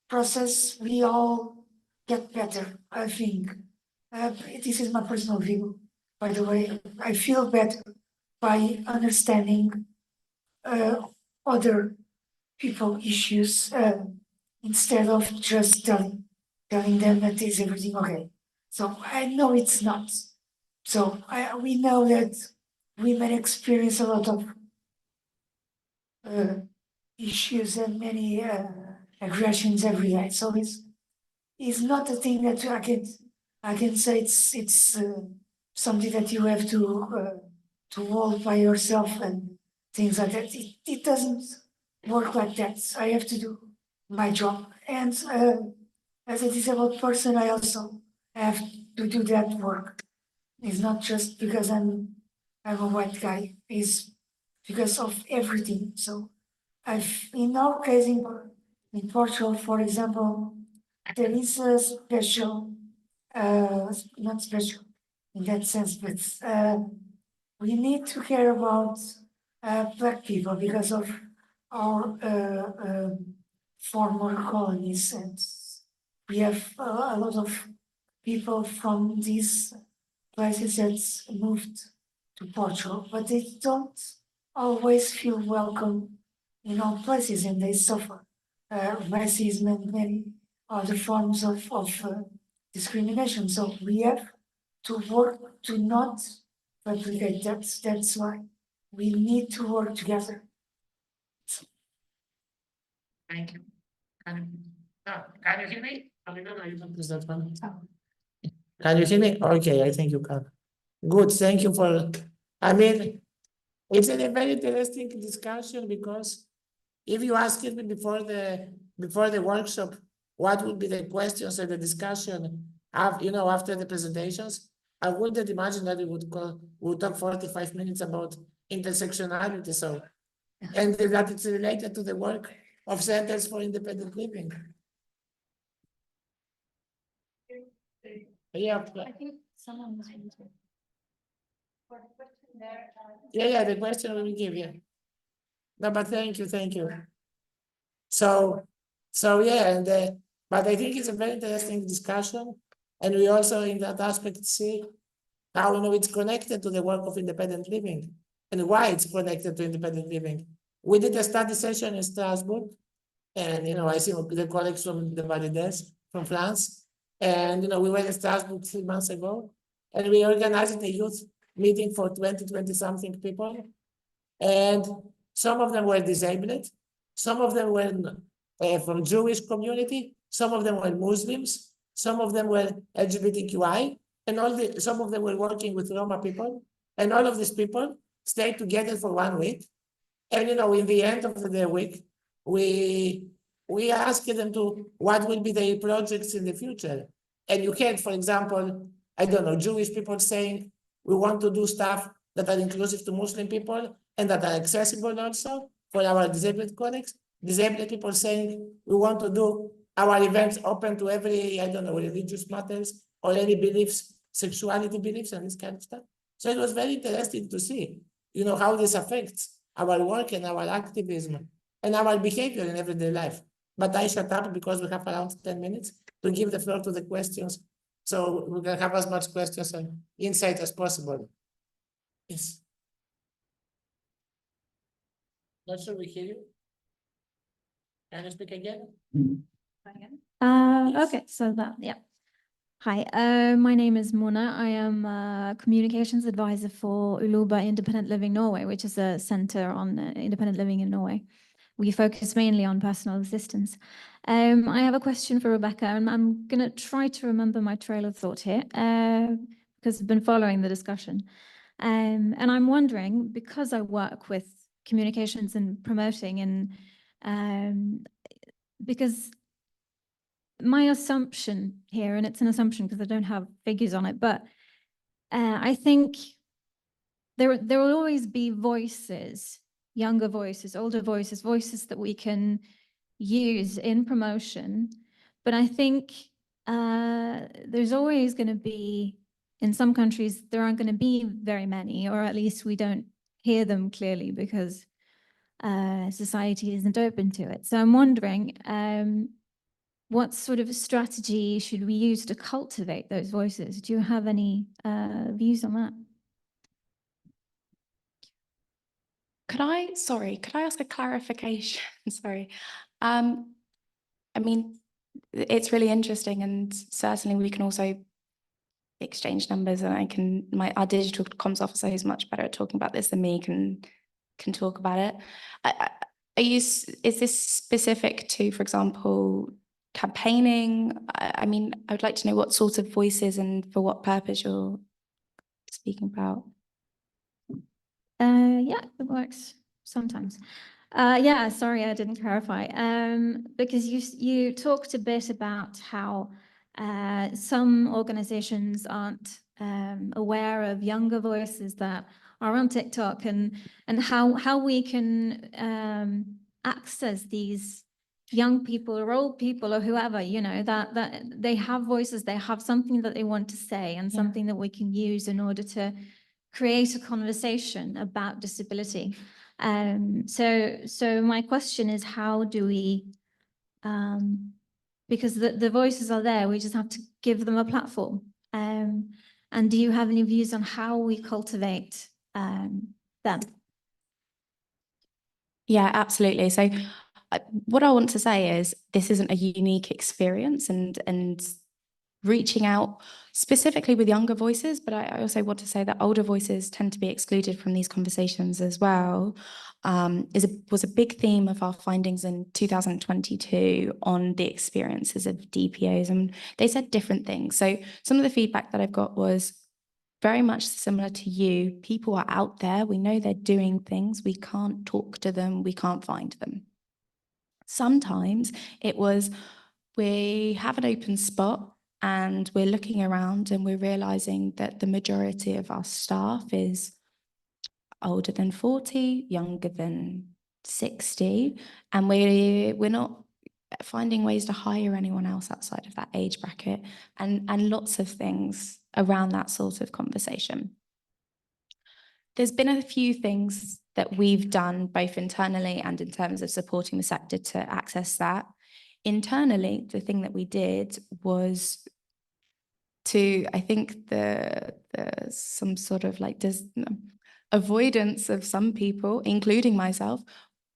B: process we all get better, I think. This is my personal view, by the way. I feel better by understanding other people issues instead of just telling them that is everything okay. So I know it's not. So we know that women experience a lot of issues and many aggressions every day. So it's not a thing that I can say it's something that you have to hold by yourself and things like that. It doesn't work like that. I have to do my job, and as a disabled person, I also have to do that work. It's not just because I'm a white guy. It's because of everything. So in our case in Portugal, for example, there is a special, not special in that sense, but we need to care about Black people because of our former colonies, and we have a lot of people from these places that moved to Portugal, but they don't always feel welcome in all places and they suffer racism and many other forms of discrimination. So we have to work to not replicate that. That's why we need to work together.
A: Thank you. Can you hear me? I don't know, you can press that one. Can you hear me? Okay, I think you can. Good, thank you for, I mean, it's a very interesting discussion because if you asked me before the workshop, what would be the questions and the discussion after the presentations, I wouldn't imagine that we would talk 45 minutes about intersectionality. So, and that it's related to the work of Centers for Independent Living. Yeah,
C: I think someone was waiting.
A: yeah, the question we will give you. No, but thank you. So yeah, and but I think it's a very interesting discussion, and we also in that aspect see how it's connected to the work of independent living and why it's connected to independent living. We did a study session in Strasbourg, and I see the colleagues from the Valides from France, and we went to Strasbourg 3 months ago, and we organized a youth meeting for 20 something people, and some of them were disabled, some of them were from Jewish community, some of them were Muslims, some of them were LGBTQI, and some of them were working with Roma people, and all of these people stayed together for 1 week. And in the end of the week, we asked them to what will be their projects in the future. And you had, for example, I don't know, Jewish people saying we want to do stuff that are inclusive to Muslim people and that are accessible also for our disabled colleagues. Disabled people saying we want to do our events open to every, I don't know, religious matters or any beliefs, sexuality beliefs and this kind of stuff. So it was very interesting to see, how this affects our work and our activism and our behavior in everyday life. But I shut up because we have around 10 minutes to give the floor to the questions. So we can have as much questions and insight as possible. Yes. Not sure we hear you. Can you speak again?
J: Okay, so yeah. Hi, my name is Mona. I am a communications advisor for Uluba Independent Living Norway, which is a center on independent living in Norway. We focus mainly on personal assistance. I have a question for Rebecca, and I'm going to try to remember my trail of thought here because I've been following the discussion. And I'm wondering, because I work with communications and promoting, and because my assumption here, and it's an assumption because I don't have figures on it, but I think there will always be voices, younger voices, older voices, voices that we can use in promotion. But I think there's always going to be, in some countries, there aren't going to be very many, or at least we don't hear them clearly because society isn't open to it. So I'm wondering, what sort of strategy should we use to cultivate those voices? Do you have any views on that?
G: Could I ask a clarification? Sorry. I mean, it's really interesting, and certainly we can also exchange numbers, and our digital comms officer, who's much better at talking about this than me, can talk about it. Is this specific to, for example, campaigning? I mean, I would like to know what sort of voices and for what purpose you're speaking about.
J: Yeah, it works sometimes. Yeah, sorry, I didn't clarify. Because you talked a bit about how some organizations aren't aware of younger voices that are on TikTok, and how we can access these young people or old people or whoever, that they have voices, they have something that they want to say, and something that we can use in order to create a conversation about disability. So my question is, how do we, because the voices are there, we just have to give them a platform. And do you have any views on how we cultivate them?
C: Yeah, absolutely. So what I want to say is this isn't a unique experience, and reaching out specifically with younger voices, but I also want to say that older voices tend to be excluded from these conversations as well, was a big theme of our findings in 2022 on the experiences of DPOs, and they said different things. So some of the feedback that I've got was very much similar to you. People are out there, we know they're doing things, we can't talk to them, we can't find them. Sometimes it was, we have an open spot and we're looking around and we're realizing that the majority of our staff is older than 40, younger than 60, and we're not finding ways to hire anyone else outside of that age bracket, and lots of things around that sort of conversation. There's been a few things that we've done both internally and in terms of supporting the sector to access that. Internally, the thing that we did was to, I think the some sort of like avoidance of some people, including myself,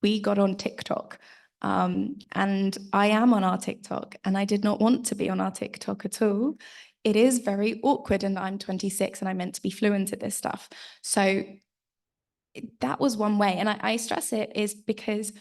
C: we got on TikTok. And I am on our TikTok, and I did not want to be on our TikTok at all. It is very awkward, and I'm 26 and I'm meant to be fluent at this stuff. So that was one way. And I stress it is because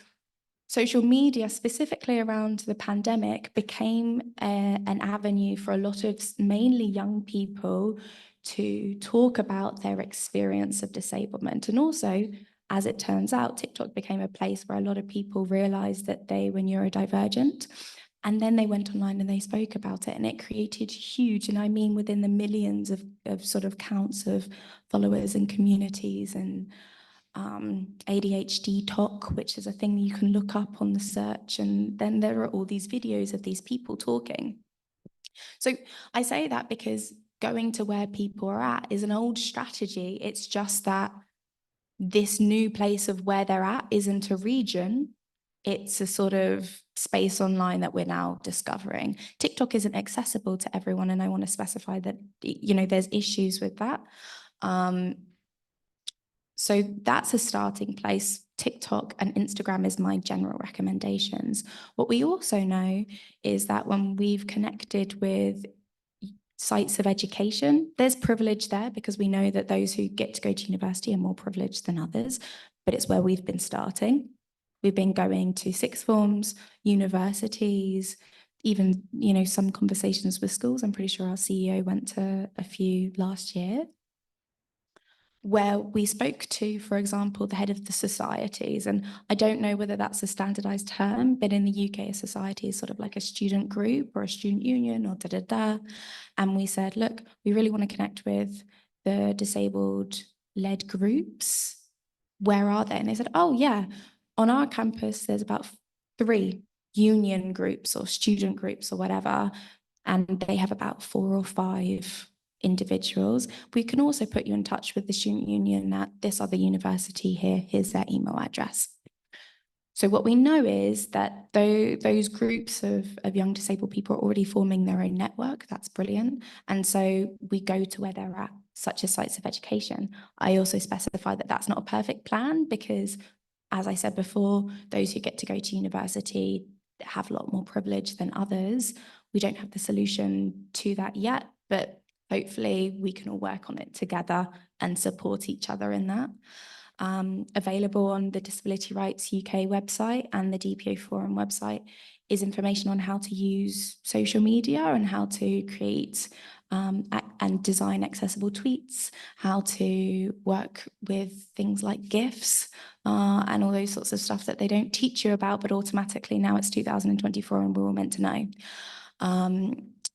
C: social media, specifically around the pandemic, became an avenue for a lot of mainly young people to talk about their experience of disablement. And also, as it turns out, TikTok became a place where a lot of people realized that they were neurodivergent. And then they went online and they spoke about it, and it created huge, and I mean within the millions of sort of counts of followers and communities, and ADHD talk, which is a thing you can look up on the search, and then there are all these videos of these people talking. So I say that because going to where people are at is an old strategy. It's just that this new place of where they're at isn't a region. It's a sort of space online that we're now discovering. TikTok isn't accessible to everyone, and I want to specify that, you know, there's issues with that. So that's a starting place. TikTok and Instagram is my general recommendations. What we also know is that when we've connected with sites of education, there's privilege there, because we know that those who get to go to university are more privileged than others, but it's where we've been starting. We've been going to sixth forms, universities, even, you know, some conversations with schools. I'm pretty sure our CEO went to a few last year, where we spoke to, for example, the head of the societies. And I don't know whether that's a standardized term, but in the UK, a society is sort of like a student group or a student union or da-da-da. And we said, look, we really want to connect with the disabled-led groups. Where are they? And they said, oh yeah, on our campus, there's about 3 union groups or student groups or whatever, and they have about 4 or 5 individuals. We can also put you in touch with the student union at this other university here. Here's their email address. So what we know is that those groups of young disabled people are already forming their own network. That's brilliant. And so we go to where they're at, such as sites of education. I also specify that that's not a perfect plan, because, as I said before, those who get to go to university have a lot more privilege than others. We don't have the solution to that yet, but hopefully we can all work on it together and support each other in that. Available on the Disability Rights UK website and the DPO Forum website is information on how to use social media and how to create and design accessible tweets, how to work with things like GIFs and all those sorts of stuff that they don't teach you about, but automatically now it's 2024 and we're all meant to know.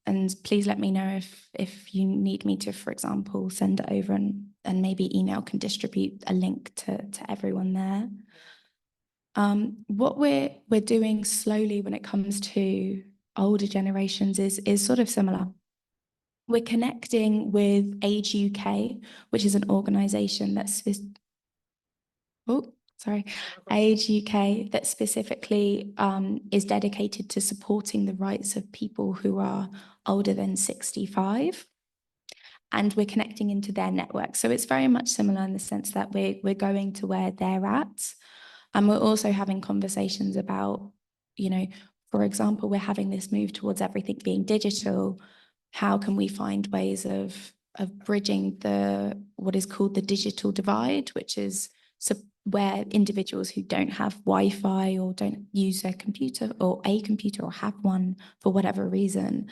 C: And please let me know if you need me to, for example, send it over, and maybe ENIL can distribute a link to everyone there. What we're doing slowly when it comes to older generations is sort of similar. We're connecting with Age UK, which is an organisation that's Age UK, that specifically is dedicated to supporting the rights of people who are older than 65. And we're connecting into their network. So it's very much similar in the sense that we're going to where they're at. And we're also having conversations about, for example, we're having this move towards everything being digital. How can we find ways of bridging what is called the digital divide, which is where individuals who don't have Wi-Fi or don't use their computer or a computer or have one for whatever reason,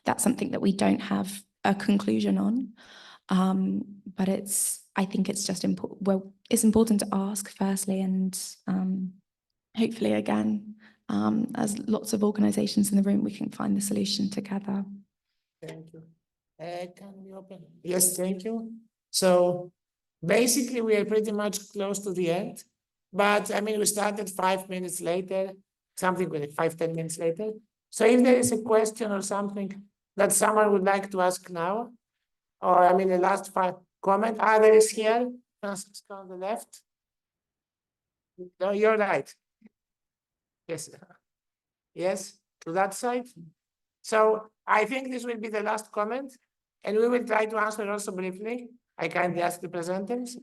C: that's something that we don't have a conclusion on. But I think it's just important. Well, it's important to ask firstly, and hopefully again, as lots of organizations in the room, we can find the solution together.
A: Thank you. Can we open? Yes, thank you. So basically, we are pretty much close to the end. But I mean, we started 5 minutes later, something like 5-10 minutes later. So if there is a question or something that someone would like to ask now, or I mean, the last comment, there is here, Francisco on the left. No, you're right. Yes. Yes, to that side. So I think this will be the last comment, and we will try to answer also briefly. I kindly ask the presenters.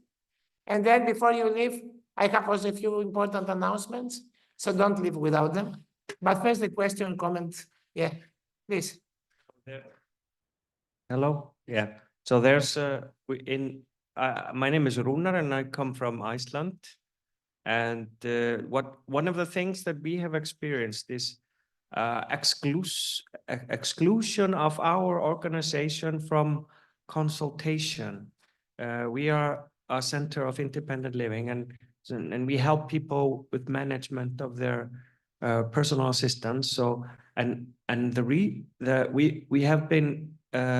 A: And then before you leave, I have also a few important announcements, so don't leave without them. But first, the question, comment. Yeah, please.
K: Hello. Yeah. So there's my name is Rúnar and I come from Iceland. And one of the things that we have experienced is exclusion of our organization from consultation. We are a center of independent living, and we help people with management of their personal assistance. So we have been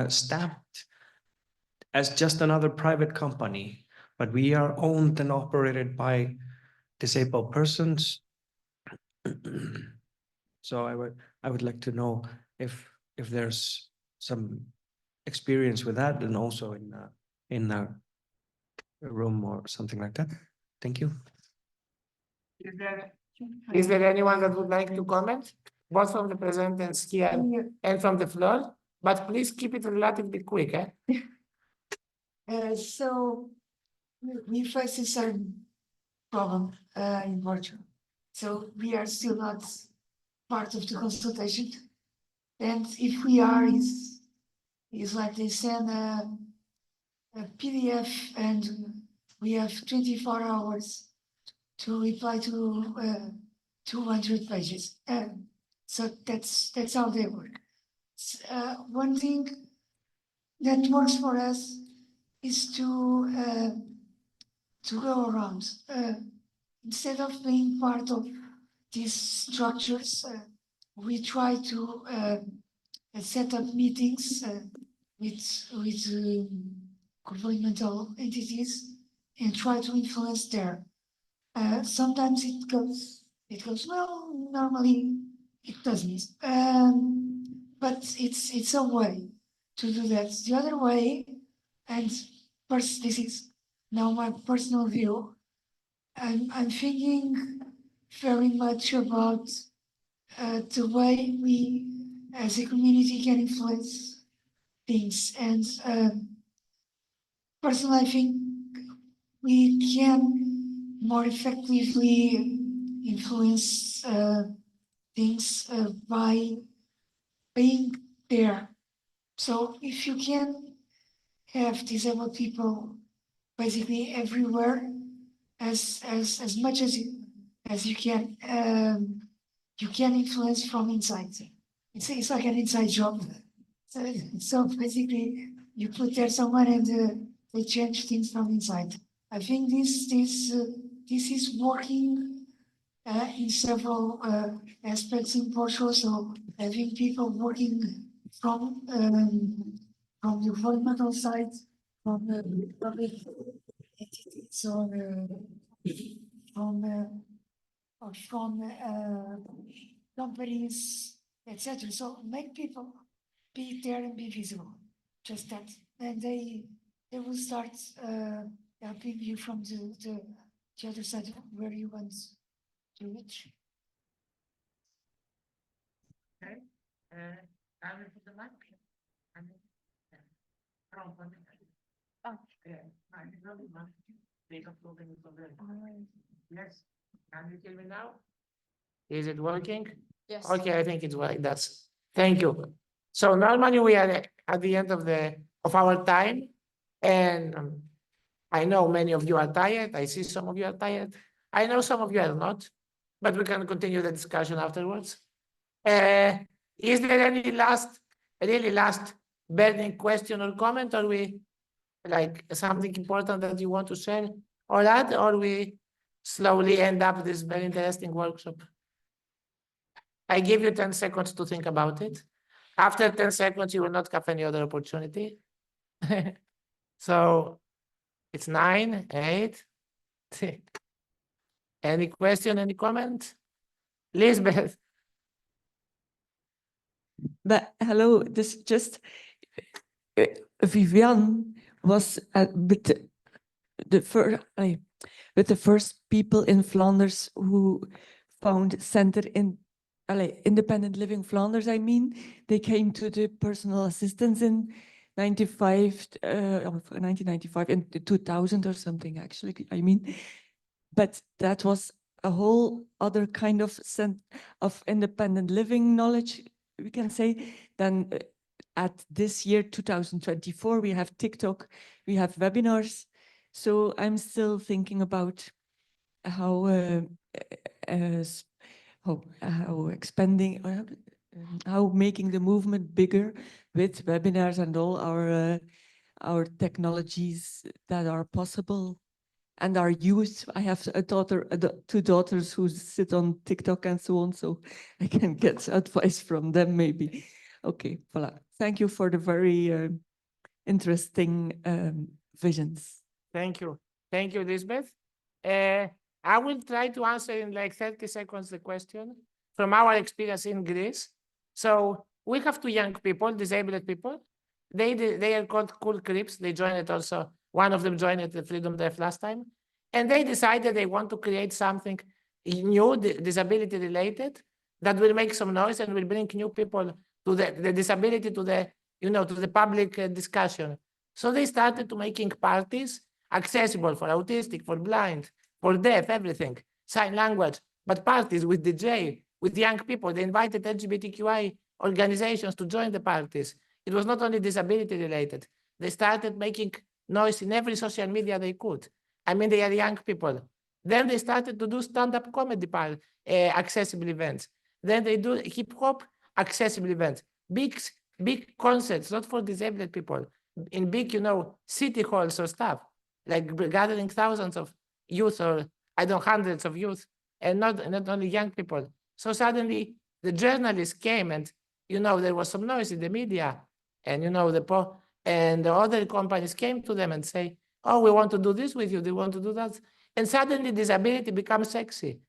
K: stamped as just another private company, but we are owned and operated by disabled persons. So I would like to know if there's some experience with that, and also in a room or something like that. Thank you.
A: Is there anyone that would like to comment, both from the presenters here and from the floor? But please keep it relatively quick.
B: So we face the same problem in Portugal. So we are still not part of the consultation. And if we are, is like they send a PDF and we have 24 hours to reply to 200 pages. So that's how they work. One thing that works for us is to go around. Instead of being part of these structures, we try to set up meetings with governmental entities and try to influence there. Sometimes it goes well. Normally it doesn't. But it's a way to do that. The other way, and first, this is now my personal view. I'm thinking very much about the way we, as a community, can influence things. And personally, I think we can more effectively influence things by being there. So if you can have disabled people basically everywhere, as much as you can influence from inside. It's like an inside job. So basically, you put there someone and they change things from inside. I think this is working in several aspects in Portugal. So having people working from the governmental side, from the public entities, or from companies, etc. So make people be there and be visible. Just that, and they will start helping you from the other side where you want to reach.
A: Okay. I will put the mic. Oh, yeah. Yes. Can you hear me now? Is it working?
C: Yes.
A: Okay, I think it's working. Thank you. So normally we are at the end of our time, and I know many of you are tired. I see some of you are tired. I know some of you are not, but we can continue the discussion afterwards. Is there any really last burning question or comment, or we like something important that you want to share or add, or we slowly end up this very interesting workshop? I give you 10 seconds to think about it. After 10 seconds, you will not have any other opportunity. So it's 9, 8. Any question, any comment? Lisbeth.
E: But hello, this just Vivian was with the first people in Flanders who found center in independent living Flanders. I mean, they came to the personal assistance in 1995 in 2000 or something. Actually, I mean, but that was a whole other kind of independent living knowledge, we can say. Then at this year 2024, we have TikTok, we have webinars. So I'm still thinking about how expanding, how making the movement bigger with webinars and all our technologies that are possible. And our youth, I have a daughter, two daughters who sit on TikTok and so on, so I can get advice from them maybe. Okay, voilà. Thank you for the very interesting visions.
A: Thank you. Thank you, Elizabeth. I will try to answer in like 30 seconds the question from our experience in Greece. So we have two young people, disabled people. They are called Cool Crips. They joined it also. One of them joined at the Freedom Drive last time. And they decided they want to create something new, disability related, that will make some noise and will bring new people to the disability to the, to the public discussion. So they started to making parties accessible for autistic, for blind, for deaf, everything, sign language, but parties with DJ, with young people. They invited LGBTQI organizations to join the parties. It was not only disability related. They started making noise in every social media they could. I mean, they are young people. Then they started to do stand-up comedy accessible events. Then they do hip hop accessible events, big concerts, not for disabled people, in big, city halls or stuff, like gathering thousands of youth or hundreds of youth, and not only young people. So suddenly the journalists came, and there was some noise in the media, and the other companies came to them and say, "Oh, we want to do this with you. They want to do that," and suddenly disability becomes sexy.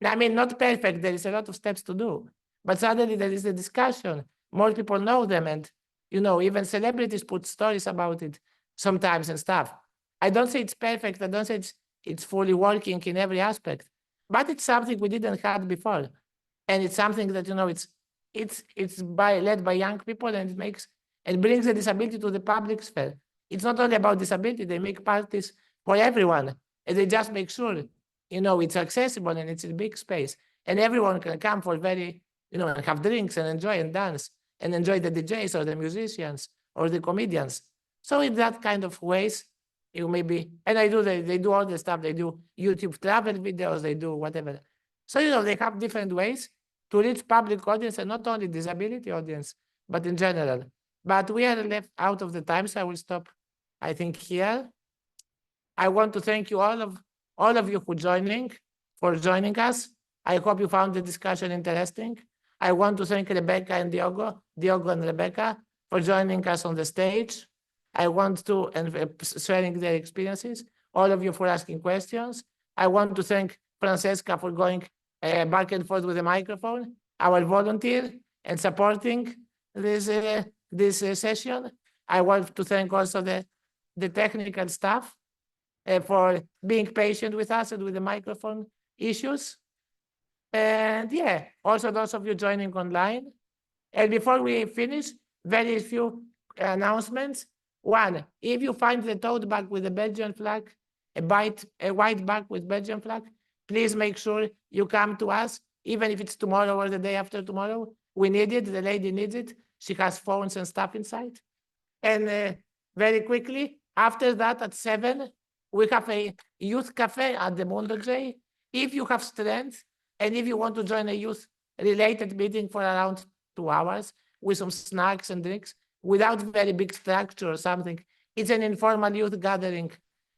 A: I mean, not perfect. There is a lot of steps to do, but suddenly there is a discussion. More people know them, and even celebrities put stories about it sometimes and stuff. I don't say it's perfect. I don't say it's fully working in every aspect, but it's something we didn't have before, and it's something that it's led by young people, and it brings the disability to the public sphere. It's not only about disability. They make parties for everyone, and they just make sure it's accessible and it's in a big space, and everyone can come for and have drinks and enjoy and dance and enjoy the DJs or the musicians or the comedians. So in that kind of ways, maybe, and they do all the stuff. They do YouTube travel videos, they do whatever. So, they have different ways to reach public audience, and not only disability audience, but in general. But we are left out of the time, so I will stop, I think, here. I want to thank you all of you for joining us. I hope you found the discussion interesting. I want to thank Rebecca and Diogo and Rebecca for joining us on the stage. I want to, and sharing their experiences, all of you for asking questions. I want to thank Francesca for going back and forth with the microphone, our volunteer, and supporting this session. I want to thank also the technical staff for being patient with us and with the microphone issues. And yeah, also those of you joining online. And before we finish, very few announcements. One, if you find the tote bag with the Belgian flag, a white bag with Belgian flag, please make sure you come to us, even if it's tomorrow or the day after tomorrow. We need it. The lady needs it. She has phones and stuff inside. And very quickly, after that, at 7, we have a youth cafe at the Mondo J. If you have strength and if you want to join a youth-related meeting for around 2 hours with some snacks and drinks, without very big structure or something, it's an informal youth gathering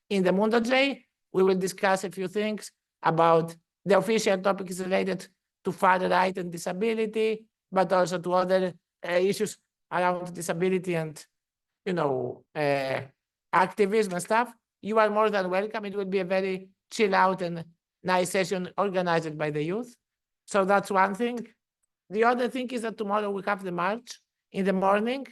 A: in the Mondo J. We will discuss a few things about the official topics related to far right and disability, but also to other issues around disability and, you know, activism and stuff. You are more than welcome. It will be a very chill out and nice session organized by the youth. So that's one thing. The other thing is that tomorrow we have the march in the morning.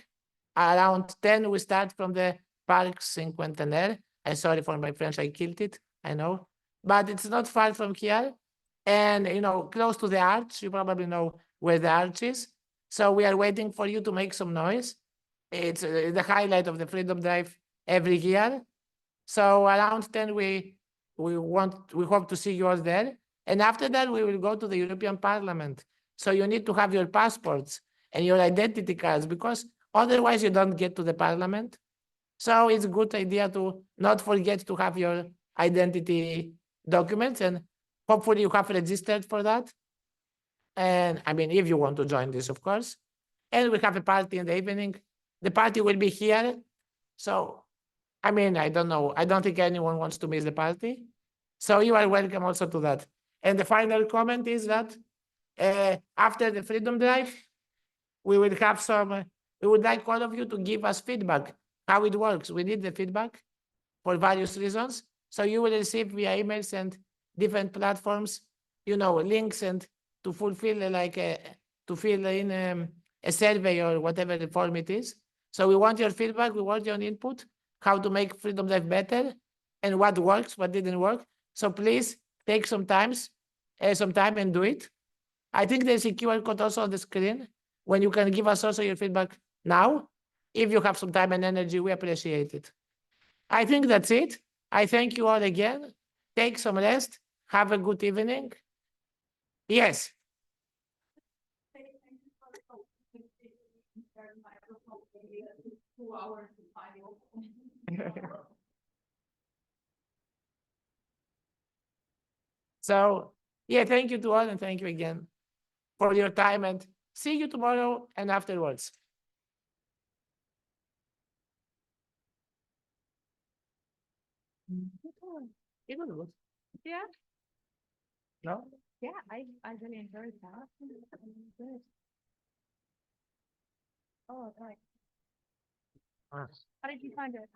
A: Around 10, we start from the Parc Cinquantenaire. I'm sorry for my French, I killed it, I know. But it's not far from here. And, you know, close to the arch, you probably know where the arch is. So we are waiting for you to make some noise. It's the highlight of the Freedom Drive every year. So around 10, we hope to see you all there. And after that, we will go to the European Parliament. So you need to have your passports and your identity cards, because otherwise you don't get to the Parliament. So it's a good idea to not forget to have your identity documents, and hopefully you have registered for that. And I mean, if you want to join this, of course. And we have a party in the evening. The party will be here. So, I mean, I don't know. I don't think anyone wants to miss the party. So you are welcome also to that. And the final comment is that after the Freedom Drive, we will have some, we would like all of you to give us feedback, how it works. We need the feedback for various reasons. So you will receive via emails and different platforms, you know, links and to fulfill like to fill in a survey or whatever the form it is. So we want your feedback, we want your input, how to make Freedom Drive better and what works, what didn't work. So please take some time and do it. I think there's a QR code also on the screen when you can give us also your feedback now. If you have some time and energy, we appreciate it. I think that's it. I thank you all again. Take some rest. Have a good evening. Yes. So, yeah, thank you to all and thank you again for your time, and see you tomorrow and afterwards.
C: Yeah.
A: No?
C: Yeah, I really enjoyed that. Good. Oh, right.
A: Ah.
C: How did you find it?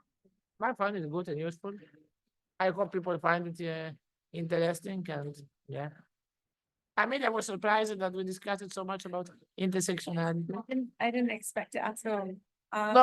A: My fun is good and useful. I hope people find it interesting, and yeah. I mean, I was surprised that we discussed so much about intersectionality.
C: I didn't expect it at all.
A: No,